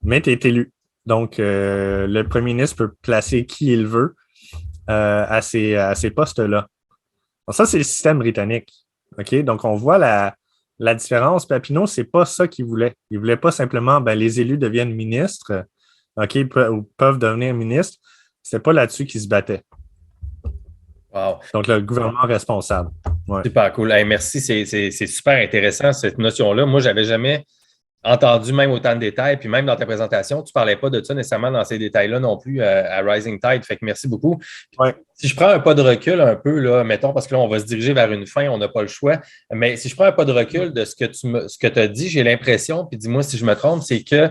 Mais tu es élu. Donc, le premier ministre peut placer qui il veut à ces postes-là. Donc, ça, c'est le système britannique. OK? Donc, on voit la différence. Papineau, c'est pas ça qu'il voulait. Il voulait pas simplement, les élus deviennent ministres, OK, ou peuvent devenir ministres. C'était pas là-dessus qu'il se battait. Wow. Donc, le gouvernement responsable. Ouais. Super cool. Hey, merci, c'est super intéressant, cette notion-là. Moi, je n'avais jamais entendu même autant de détails, puis même dans ta présentation, tu ne parlais pas de ça nécessairement dans ces détails-là non plus à Rising Tide. Fait que merci beaucoup. Ouais. Si je prends un pas de recul un peu, là, mettons, parce que là, on va se diriger vers une fin, on n'a pas le choix, mais si je prends un pas de recul de ce que tu as dit, j'ai l'impression, puis dis-moi si je me trompe, c'est que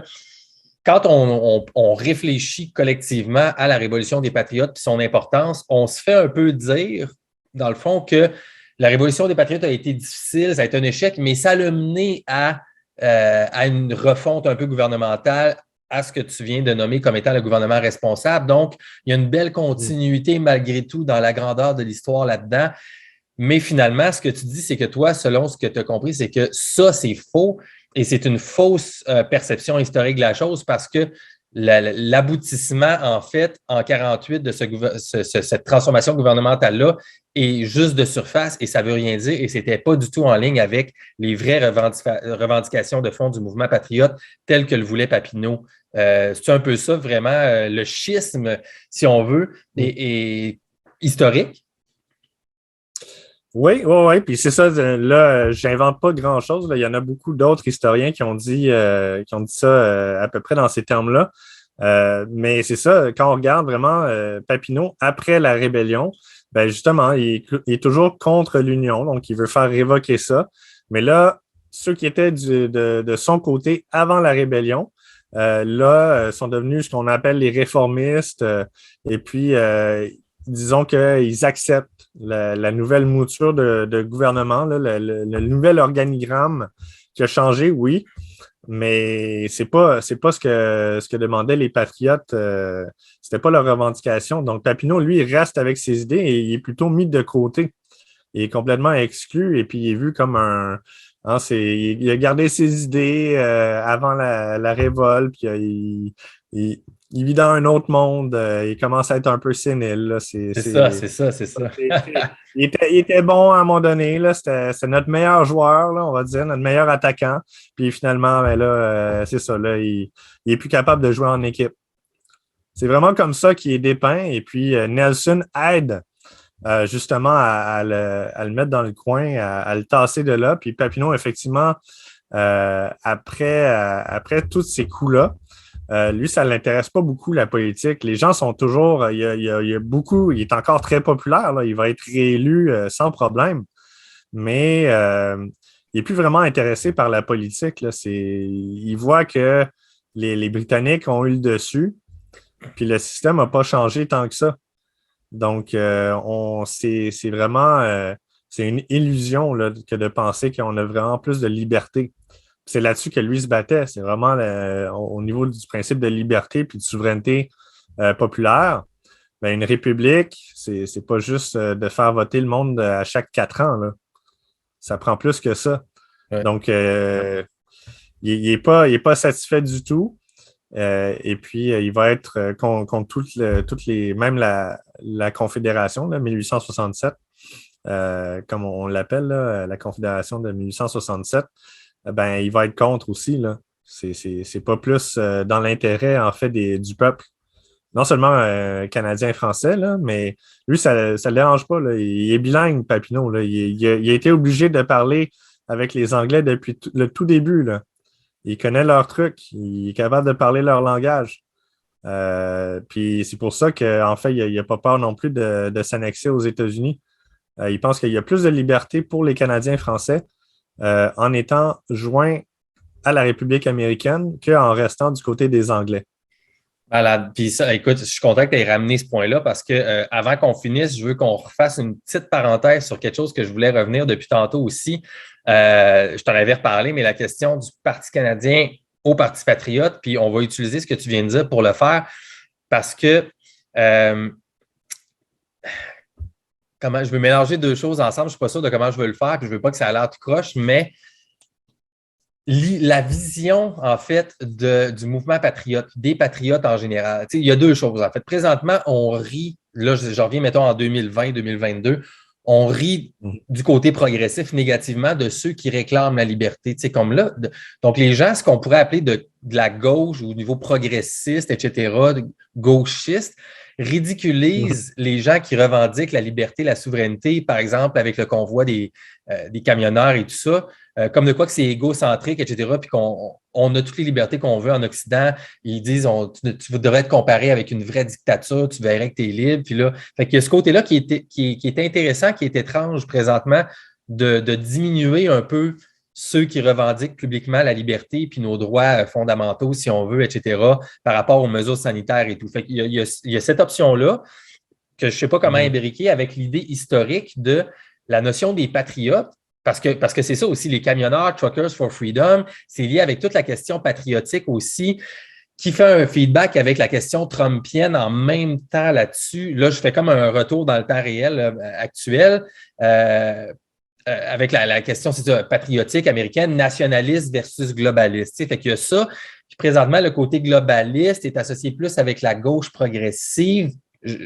quand on réfléchit collectivement à la Révolution des Patriotes et son importance, on se fait un peu dire, dans le fond, que la Révolution des Patriotes a été difficile, ça a été un échec, mais ça l'a mené à une refonte un peu gouvernementale à ce que tu viens de nommer comme étant le gouvernement responsable. Donc, il y a une belle continuité malgré tout dans la grandeur de l'histoire là-dedans. Mais finalement, ce que tu dis, c'est que toi, selon ce que tu as compris, c'est que ça, c'est faux et c'est une fausse perception historique de la chose parce que l'aboutissement, en fait, en 48 de cette transformation gouvernementale-là est juste de surface et ça ne veut rien dire et ce n'était pas du tout en ligne avec les vraies revendications de fond du mouvement patriote tel que le voulait Papineau. C'est un peu ça, vraiment, le schisme, si on veut, est historique. Oui, oui, oui. Puis c'est ça, là, j'invente pas grand-chose. Il y en a beaucoup d'autres historiens qui ont dit ça à peu près dans ces termes-là. Mais c'est ça, quand on regarde vraiment Papineau après la rébellion, ben justement, il est toujours contre l'Union, donc il veut faire révoquer ça. Mais là, ceux qui étaient de son côté avant la rébellion, sont devenus ce qu'on appelle les réformistes. Et puis, disons qu'ils acceptent la nouvelle mouture de gouvernement, là, le nouvel organigramme qui a changé, oui, mais c'est pas ce que demandaient les patriotes. C'était pas leur revendication. Donc, Papineau, lui, il reste avec ses idées et il est plutôt mis de côté. Il est complètement exclu et puis il est vu comme un. Hein, il a gardé ses idées avant la révolte, puis il vit dans un autre monde. Il commence à être un peu sénile. Là. C'est ça. Il était bon à un moment donné. Là. C'était notre meilleur joueur, là, on va dire, notre meilleur attaquant. Puis finalement, ben là, c'est ça. Là, il est plus capable de jouer en équipe. C'est vraiment comme ça qu'il est dépeint. Et puis, Nelson aide justement à le mettre dans le coin, à le tasser de là. Puis Papineau, effectivement, après tous ces coups-là, lui, ça ne l'intéresse pas beaucoup, la politique. Les gens sont toujours, il y a beaucoup, il est encore très populaire, là, il va être réélu sans problème, mais il n'est plus vraiment intéressé par la politique. Là. Il voit que les Britanniques ont eu le dessus, puis le système n'a pas changé tant que ça. Donc, c'est vraiment c'est une illusion là, que de penser qu'on a vraiment plus de liberté. C'est là-dessus que lui se battait. C'est vraiment au niveau du principe de liberté puis de souveraineté populaire. Ben, une république, c'est pas juste de faire voter le monde à chaque 4 ans. Là. Ça prend plus que ça. Ouais. Donc, il n'est pas satisfait du tout. Et puis, il va être contre toutes les même la Confédération, là, 1867, comme on l'appelle, là, la Confédération de 1867. Ben, il va être contre aussi. Là. C'est pas plus dans l'intérêt, en fait, du peuple. Non seulement canadien et français, là, mais lui, ça ne le dérange pas. Là. Il est bilingue, Papineau. Là. Il a été obligé de parler avec les Anglais depuis le tout début. Là. Il connaît leurs trucs. Il est capable de parler leur langage. Puis c'est pour ça qu'en fait, il n'a pas peur non plus de s'annexer aux États-Unis. Il pense qu'il y a plus de liberté pour les Canadiens français en étant joint à la République américaine qu'en restant du côté des Anglais. Malade. Puis ça, écoute, je suis content que tu aies ramené ce point-là parce que avant qu'on finisse, je veux qu'on refasse une petite parenthèse sur quelque chose que je voulais revenir depuis tantôt aussi. Je t'en avais reparlé, mais la question du Parti canadien au Parti patriote, puis on va utiliser ce que tu viens de dire pour le faire parce que comment je veux mélanger deux choses ensemble, je ne suis pas sûr de comment je veux le faire, puis je ne veux pas que ça a l'air tout croche, mais la vision, en fait, du mouvement patriote, des patriotes en général. Il y a deux choses, en fait. Présentement, on rit, là, je reviens, mettons, en 2020-2022, on rit du côté progressif négativement de ceux qui réclament la liberté. Comme là, donc les gens, ce qu'on pourrait appeler de la gauche au niveau progressiste, etc., gauchiste, ridiculisent les gens qui revendiquent la liberté, la souveraineté, par exemple, avec le convoi des camionneurs et tout ça, comme de quoi que c'est égocentrique, etc., puis qu'on a toutes les libertés qu'on veut en Occident. Ils disent tu devrais te comparer avec une vraie dictature, tu verrais que tu es libre. Puis là, fait qu'il y a ce côté-là qui est intéressant, qui est étrange présentement, de diminuer un peu ceux qui revendiquent publiquement la liberté puis nos droits fondamentaux, si on veut, etc., par rapport aux mesures sanitaires et tout. Fait qu'il y a cette option-là que je ne sais pas comment imbriquer avec l'idée historique de la notion des patriotes, parce que c'est ça aussi, les camionneurs, Truckers for Freedom, c'est lié avec toute la question patriotique aussi. qui fait un feedback avec la question trumpienne en même temps là-dessus. Là, je fais comme un retour dans le temps réel actuel. Avec la question c'est ça, patriotique américaine, nationaliste versus globaliste. Fait qu'il y a ça. Puis présentement, le côté globaliste est associé plus avec la gauche progressive,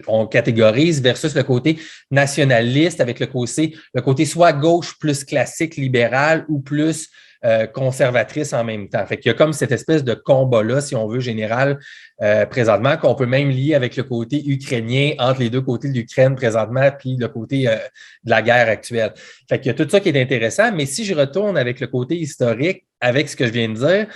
on catégorise, versus le côté nationaliste avec le côté soit gauche plus classique, libéral ou plus conservatrice en même temps. Fait qu'il y a comme cette espèce de combat-là, si on veut, général, présentement, qu'on peut même lier avec le côté ukrainien entre les deux côtés de l'Ukraine présentement, puis le côté de la guerre actuelle. Fait qu'il y a tout ça qui est intéressant, mais si je retourne avec le côté historique, avec ce que je viens de dire,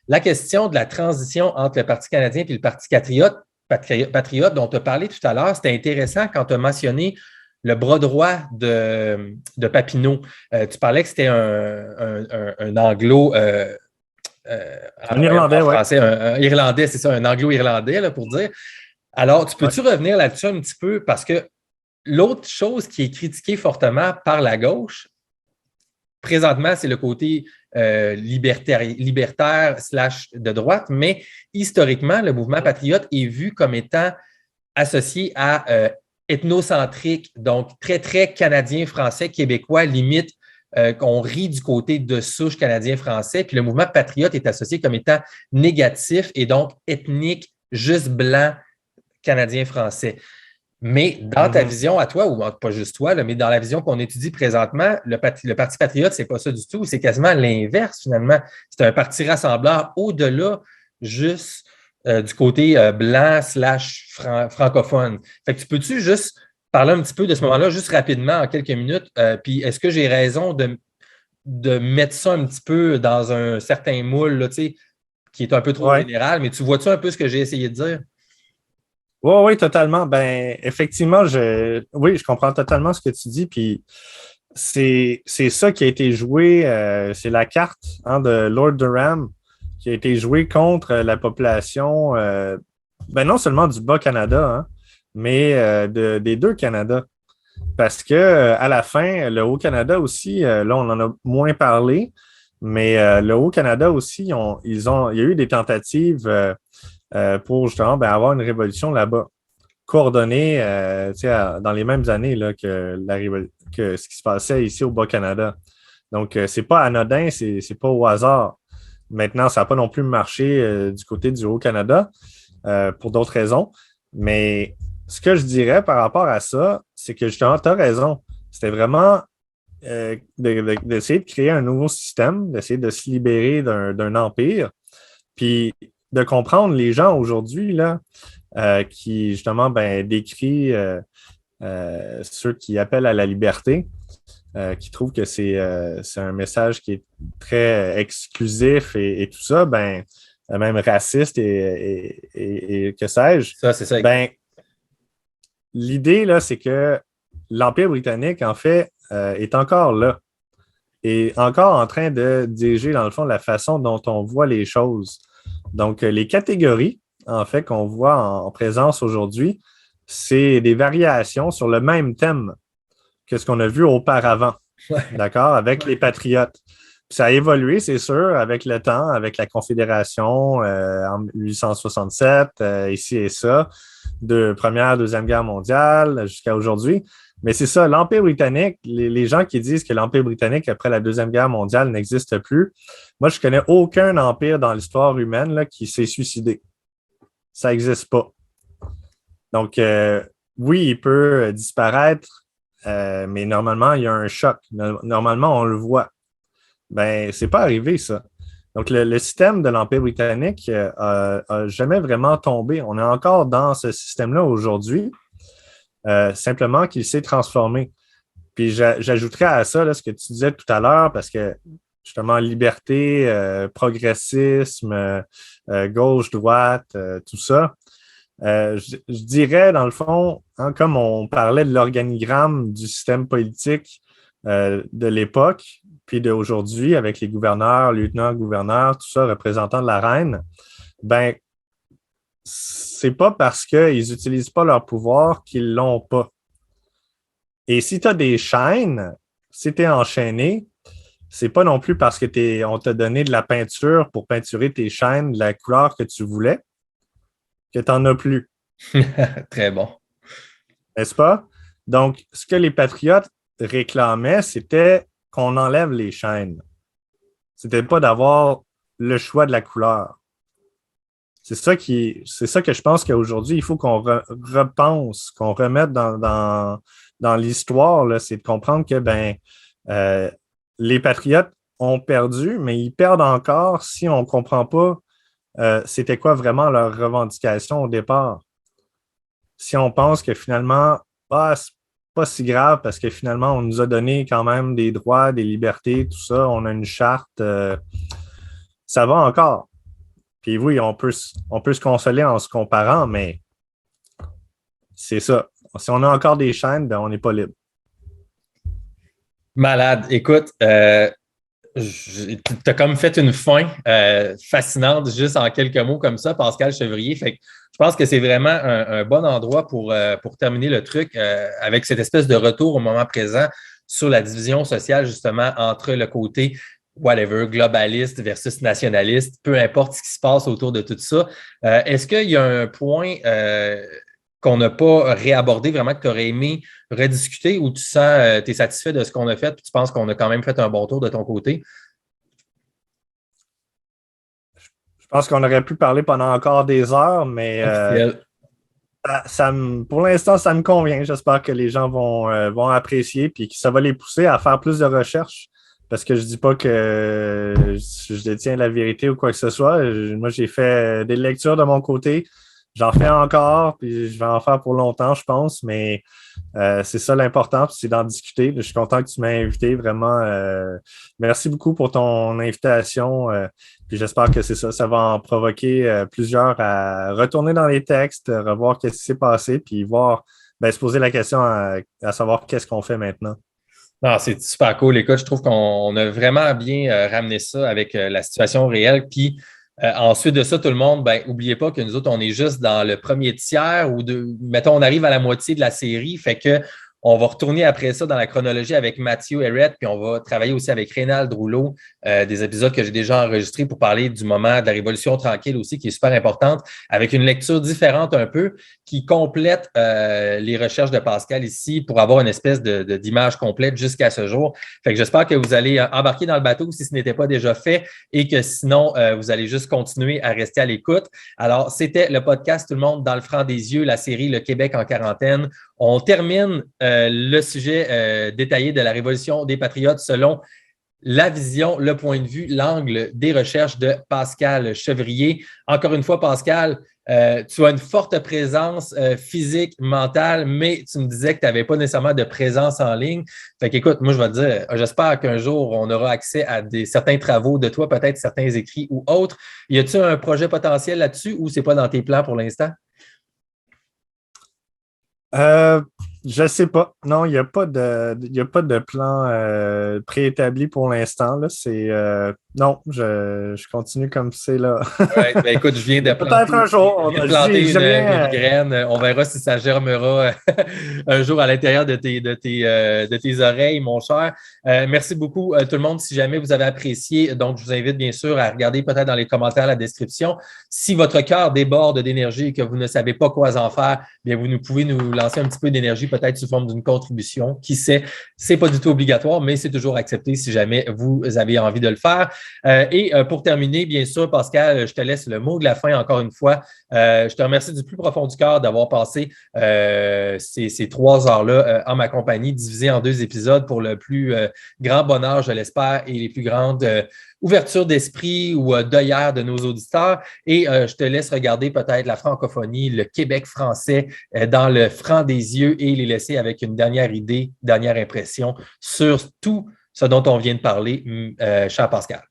la question de la transition entre le Parti canadien et le Parti patriote dont tu as parlé tout à l'heure, c'était intéressant quand tu as mentionné le bras droit de Papineau. Tu parlais que c'était un anglo... un Irlandais, en français, un Irlandais, c'est ça, un anglo-irlandais, là, pour dire. Alors, tu peux-tu revenir là-dessus un petit peu? Parce que l'autre chose qui est critiquée fortement par la gauche, présentement, c'est le côté libertaire / de droite, mais historiquement, le mouvement patriote est vu comme étant associé à ethnocentrique, donc très, très canadien, français, québécois, limite qu'on rit du côté de souche canadien-français. Puis le mouvement patriote est associé comme étant négatif et donc ethnique, juste blanc, canadien-français. Mais dans ta vision à toi, ou pas juste toi, là, mais dans la vision qu'on étudie présentement, le Parti patriote, c'est pas ça du tout. C'est quasiment l'inverse, finalement. C'est un parti rassembleur au-delà juste du côté blanc / francophone. Fait que tu peux-tu juste parler un petit peu de ce moment-là, juste rapidement, en quelques minutes? Puis est-ce que j'ai raison de mettre ça un petit peu dans un certain moule, là, qui est un peu trop général, mais tu vois-tu un peu ce que j'ai essayé de dire? Oui, oui, totalement. Ben, effectivement, je comprends totalement ce que tu dis. Puis c'est ça qui a été joué. C'est la carte de Lord Durham qui a été jouée contre la population, ben non seulement du Bas-Canada, mais des deux Canada. Parce que à la fin, le Haut-Canada aussi, là, on en a moins parlé, mais le Haut-Canada aussi, il y a eu des tentatives. Pour justement avoir une révolution là-bas, coordonnée dans les mêmes années là, que ce qui se passait ici au Bas-Canada. Donc, c'est pas anodin, c'est pas au hasard. Maintenant, ça n'a pas non plus marché du côté du Haut-Canada pour d'autres raisons. Mais ce que je dirais par rapport à ça, c'est que justement, tu as raison. C'était vraiment d'essayer de créer un nouveau système, d'essayer de se libérer d'un empire. Puis de comprendre les gens aujourd'hui là, qui justement décrit ceux qui appellent à la liberté, qui trouvent que c'est un message qui est très exclusif et tout ça, même raciste et que sais-je. Ça, c'est ça. L'idée, là, c'est que l'Empire britannique, en fait, est encore là et encore en train de diriger, dans le fond, la façon dont on voit les choses. Donc, les catégories, en fait, qu'on voit en présence aujourd'hui, c'est des variations sur le même thème que ce qu'on a vu auparavant, d'accord, avec les patriotes. Puis ça a évolué, c'est sûr, avec le temps, avec la Confédération en 1867, ici et ça, de Première, Deuxième Guerre mondiale jusqu'à aujourd'hui. Mais c'est ça, l'Empire britannique, les gens qui disent que l'Empire britannique, après la Deuxième Guerre mondiale, n'existe plus, moi, je connais aucun empire dans l'histoire humaine là, qui s'est suicidé. Ça n'existe pas. Donc, oui, il peut disparaître, mais normalement, il y a un choc. Normalement, on le voit. C'est pas arrivé, ça. Donc, le système de l'Empire britannique n'a jamais vraiment tombé. On est encore dans ce système-là aujourd'hui. Simplement qu'il s'est transformé. Puis j'ajouterais à ça là, ce que tu disais tout à l'heure, parce que justement, liberté, progressisme, gauche, droite, tout ça. Je dirais, dans le fond, comme on parlait de l'organigramme du système politique de l'époque, puis d'aujourd'hui, avec les gouverneurs, lieutenants-gouverneurs, tout ça, représentants de la reine, c'est pas parce qu'ils n'utilisent pas leur pouvoir qu'ils l'ont pas. Et si tu as des chaînes, si tu es enchaîné, c'est pas non plus parce que on t'a donné de la peinture pour peinturer tes chaînes de la couleur que tu voulais. que tu n'en as plus. Très bon. N'est-ce pas? Donc, ce que les patriotes réclamaient, c'était qu'on enlève les chaînes. C'était pas d'avoir le choix de la couleur. C'est ça que je pense qu'aujourd'hui, il faut qu'on repense, qu'on remette dans l'histoire, là, c'est de comprendre que euh, les patriotes ont perdu, mais ils perdent encore si on ne comprend pas c'était quoi vraiment leur revendication au départ. Si on pense que finalement, c'est pas si grave parce que finalement, on nous a donné quand même des droits, des libertés, tout ça, on a une charte, ça va encore. Puis oui, on peut se consoler en se comparant, mais c'est ça. Si on a encore des chaînes, ben, on n'est pas libre. Malade. Écoute, tu as comme fait une fin fascinante juste en quelques mots comme ça, Pascal Chevrier. Fait que je pense que c'est vraiment un bon endroit pour terminer le truc avec cette espèce de retour au moment présent sur la division sociale, justement, entre le côté whatever, globaliste versus nationaliste, peu importe ce qui se passe autour de tout ça. Est-ce qu'il y a un point qu'on n'a pas réabordé, vraiment que tu aurais aimé rediscuter ou tu sens, tu es satisfait de ce qu'on a fait et tu penses qu'on a quand même fait un bon tour de ton côté? Je pense qu'on aurait pu parler pendant encore des heures, mais Officiel. pour l'instant, ça me convient. J'espère que les gens vont apprécier et que ça va les pousser à faire plus de recherches. Parce que je ne dis pas que je détiens la vérité ou quoi que ce soit. Moi, j'ai fait des lectures de mon côté. J'en fais encore, puis je vais en faire pour longtemps, je pense, mais c'est ça l'important, c'est d'en discuter. Je suis content que tu m'aies invité, vraiment. Merci beaucoup pour ton invitation, puis j'espère que c'est ça. Ça va en provoquer plusieurs à retourner dans les textes, revoir ce qui s'est passé, puis voir, se poser la question à savoir qu'est-ce qu'on fait maintenant. Non, c'est super cool. Écoute, je trouve qu'on a vraiment bien ramené ça avec la situation réelle. Puis ensuite de ça, tout le monde, oubliez pas que nous autres, on est juste dans le premier tiers ou mettons, on arrive à la moitié de la série. Fait que on va retourner après ça dans la chronologie avec Mathieu Herret, puis on va travailler aussi avec Rénal Rouleau, des épisodes que j'ai déjà enregistrés pour parler du moment de la Révolution tranquille aussi, qui est super importante, avec une lecture différente un peu, qui complète les recherches de Pascal ici pour avoir une espèce d'image complète jusqu'à ce jour. Fait que j'espère que vous allez embarquer dans le bateau si ce n'était pas déjà fait et que sinon, vous allez juste continuer à rester à l'écoute. Alors, c'était le podcast Tout le monde dans le franc des yeux, la série Le Québec en quarantaine. On termine le sujet détaillé de la Révolution des Patriotes selon la vision, le point de vue, l'angle des recherches de Pascal Chevrier. Encore une fois, Pascal, tu as une forte présence physique, mentale, mais tu me disais que tu n'avais pas nécessairement de présence en ligne. Fait qu'écoute, moi, je vais te dire, j'espère qu'un jour, on aura accès à certains travaux de toi, peut-être certains écrits ou autres. Y a-t-il un projet potentiel là-dessus ou c'est pas dans tes plans pour l'instant? Je sais pas. Non, il n'y a pas de plan préétabli pour l'instant. Là. Non, je continue comme c'est là. Ouais, écoute, je viens de Peut-être un jour. planter Rien. une graine. On verra si ça germera un jour à l'intérieur de tes oreilles, mon cher. Merci beaucoup, tout le monde. Si jamais vous avez apprécié, donc je vous invite bien sûr à regarder peut-être dans les commentaires la description. Si votre cœur déborde d'énergie et que vous ne savez pas quoi en faire, bien pouvez nous lancer un petit peu d'énergie, peut-être sous forme d'une contribution. Qui sait, c'est pas du tout obligatoire, mais c'est toujours accepté si jamais vous avez envie de le faire. Et pour terminer, bien sûr, Pascal, je te laisse le mot de la fin encore une fois. Je te remercie du plus profond du cœur d'avoir passé ces 3 heures-là en ma compagnie, divisées en 2 épisodes pour le plus grand bonheur, je l'espère, et les plus grandes ouvertures d'esprit ou d'œillères de nos auditeurs. Et je te laisse regarder peut-être la francophonie, le Québec français dans le franc des yeux et les laisser avec une dernière idée, dernière impression sur tout ce dont on vient de parler, cher Pascal.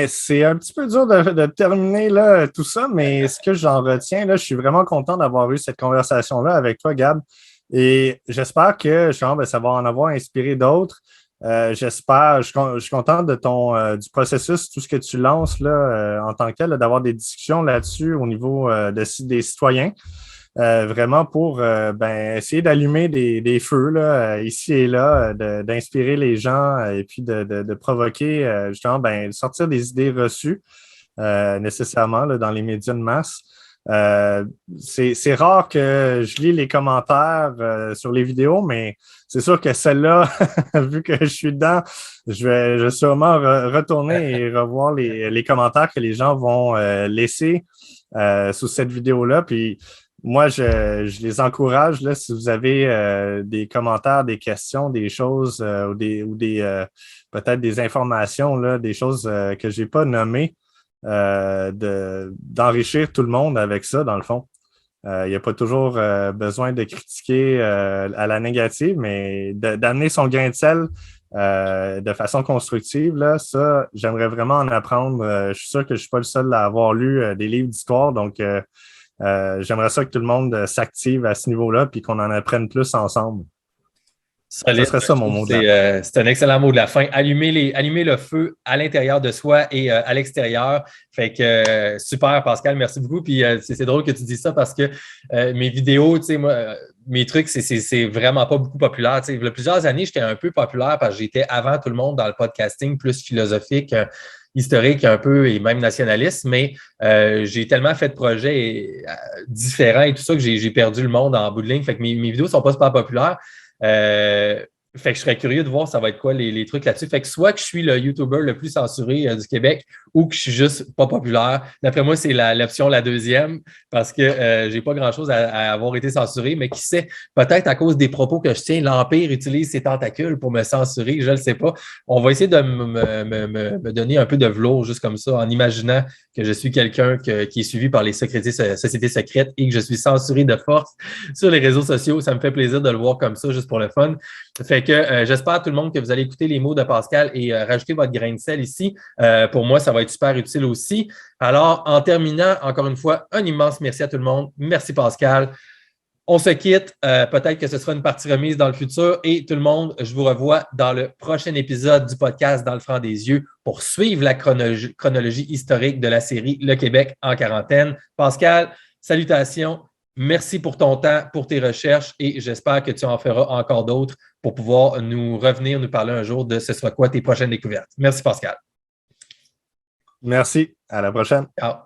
C'est un petit peu dur de terminer là, tout ça, mais ce que j'en retiens, là, je suis vraiment content d'avoir eu cette conversation-là avec toi, Gab. Et j'espère que ça va en avoir inspiré d'autres. J'espère, je suis content de du processus, tout ce que tu lances là, en tant que tel, d'avoir des discussions là-dessus au niveau des citoyens. Vraiment pour essayer d'allumer des feux là, ici et là, d'inspirer les gens et puis de provoquer justement sortir des idées reçues. nécessairement là, dans les médias de masse. C'est rare que je lis les commentaires sur les vidéos, mais c'est sûr que celle-là, vu que je suis dedans, je vais sûrement retourner et revoir les commentaires que les gens vont laisser sous cette vidéo-là. Puis moi, je les encourage, là, si vous avez des commentaires, des questions, des choses ou des peut-être des informations, là, des choses que je n'ai pas nommées, d'enrichir tout le monde avec ça, dans le fond. Il n'y a pas toujours besoin de critiquer à la négative, mais d'amener son grain de sel de façon constructive, là, ça, j'aimerais vraiment en apprendre. Je suis sûr que je ne suis pas le seul à avoir lu des livres d'histoire, donc j'aimerais ça que tout le monde s'active à ce niveau-là puis qu'on en apprenne plus ensemble. Solide. Ce serait ça mon mot de la fin. C'est un excellent mot de la fin. Allumer le feu à l'intérieur de soi et à l'extérieur. Fait que super, Pascal, merci beaucoup. Puis c'est drôle que tu dis ça parce que mes vidéos, tu sais, moi, mes trucs, c'est vraiment pas beaucoup populaire. Tu sais, il y a plusieurs années, j'étais un peu populaire parce que j'étais avant tout le monde dans le podcasting plus philosophique, historique un peu et même nationaliste, mais j'ai tellement fait de projets différents et tout ça que j'ai perdu le monde en bout de ligne. Fait que mes vidéos sont pas super populaires. Fait que je serais curieux de voir ça va être quoi les trucs là-dessus. Fait que soit que je suis le YouTuber le plus censuré du Québec ou que je suis juste pas populaire. D'après moi, c'est l'option la deuxième parce que j'ai pas grand-chose à avoir été censuré, mais qui sait, peut-être à cause des propos que je tiens, l'Empire utilise ses tentacules pour me censurer, je le sais pas. On va essayer de me donner un peu de velours juste comme ça en imaginant que je suis quelqu'un qui est suivi par les sociétés secrètes et que je suis censuré de force sur les réseaux sociaux. Ça me fait plaisir de le voir comme ça, juste pour le fun. Fait que j'espère tout le monde que vous allez écouter les mots de Pascal et rajouter votre grain de sel ici. Pour moi, ça va être super utile aussi. Alors, en terminant, encore une fois, un immense merci à tout le monde. Merci Pascal. On se quitte. Peut-être que ce sera une partie remise dans le futur. Et tout le monde, je vous revois dans le prochain épisode du podcast Dans le franc des yeux pour suivre la chronologie historique de la série Le Québec en quarantaine. Pascal, salutations. Merci pour ton temps, pour tes recherches et j'espère que tu en feras encore d'autres pour pouvoir nous parler un jour de ce sera quoi tes prochaines découvertes. Merci Pascal. Merci. À la prochaine. Ciao.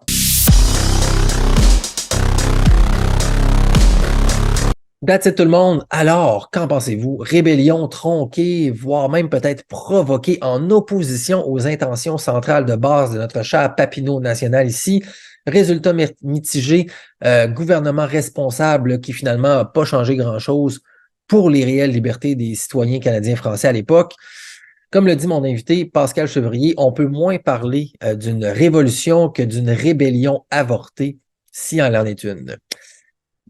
That's it tout le monde. Alors, qu'en pensez-vous? Rébellion tronquée, voire même peut-être provoquée en opposition aux intentions centrales de base de notre cher Papineau national ici. Résultat mitigé, gouvernement responsable qui finalement n'a pas changé grand-chose pour les réelles libertés des citoyens canadiens français à l'époque. Comme le dit mon invité, Pascal Chevrier, on peut moins parler d'une révolution que d'une rébellion avortée, si elle en est une.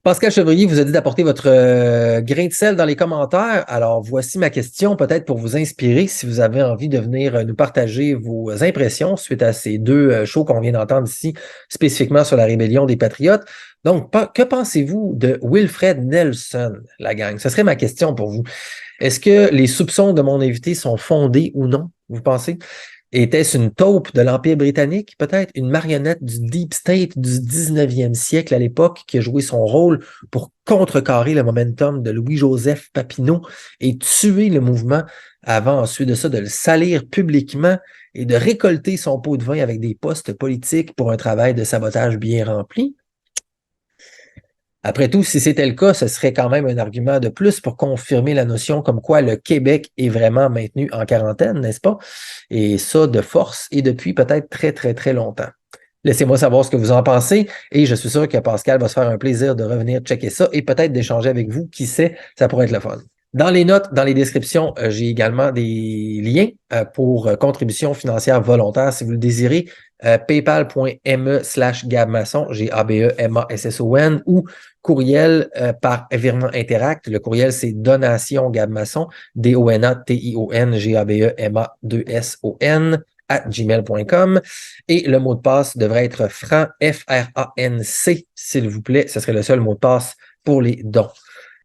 Pascal Chevrier vous a dit d'apporter votre grain de sel dans les commentaires. Alors, voici ma question, peut-être pour vous inspirer, si vous avez envie de venir nous partager vos impressions suite à ces deux shows qu'on vient d'entendre ici, spécifiquement sur la rébellion des Patriotes. Donc, que pensez-vous de Wilfred Nelson, la gang? Ce serait ma question pour vous. Est-ce que les soupçons de mon invité sont fondés ou non, vous pensez? Était-ce une taupe de l'Empire britannique, peut-être? Une marionnette du Deep State du 19e siècle à l'époque qui a joué son rôle pour contrecarrer le momentum de Louis-Joseph Papineau et tuer le mouvement avant ensuite de ça de le salir publiquement et de récolter son pot de vin avec des postes politiques pour un travail de sabotage bien rempli? Après tout, si c'était le cas, ce serait quand même un argument de plus pour confirmer la notion comme quoi le Québec est vraiment maintenu en quarantaine, n'est-ce pas? Et ça de force et depuis peut-être très, très, très longtemps. Laissez-moi savoir ce que vous en pensez et je suis sûr que Pascal va se faire un plaisir de revenir checker ça et peut-être d'échanger avec vous. Qui sait, ça pourrait être le fun. Dans les notes, dans les descriptions, j'ai également des liens pour contribution financière volontaire si vous le désirez. paypal.me/gabmasson, G-A-B-E-M-A-S-S-O-N, ou courriel par virement Interact. Le courriel, c'est donation Gabmasson, D-O-N-A-T-I-O-N, gmail.com. Et le mot de passe devrait être franc, F-R-A-N-C, s'il vous plaît. Ce serait le seul mot de passe pour les dons.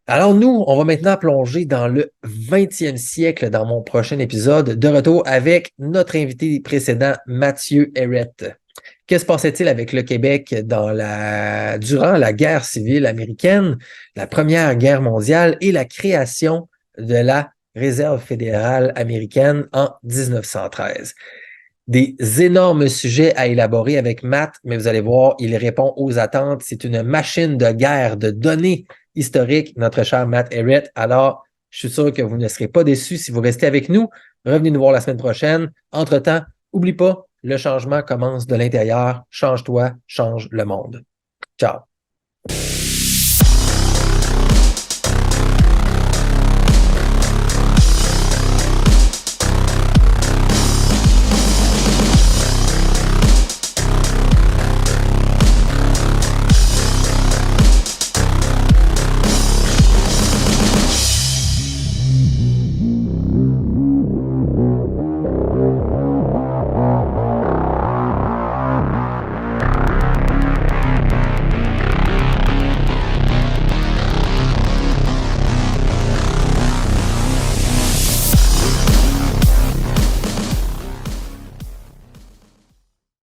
Alors nous, on va maintenant plonger dans le 20e siècle dans mon prochain épisode, de retour avec notre invité précédent, Mathieu Herrette. Que se passait-il avec le Québec durant la guerre civile américaine, la Première Guerre mondiale et la création de la Réserve fédérale américaine en 1913? des énormes sujets à élaborer avec Matt, mais vous allez voir, il répond aux attentes. C'est une machine de guerre de données historiques, notre cher Matt Ehret. Alors, je suis sûr que vous ne serez pas déçus si vous restez avec nous. Revenez nous voir la semaine prochaine. Entre-temps, n'oublie pas, le changement commence de l'intérieur. Change-toi, change le monde. Ciao.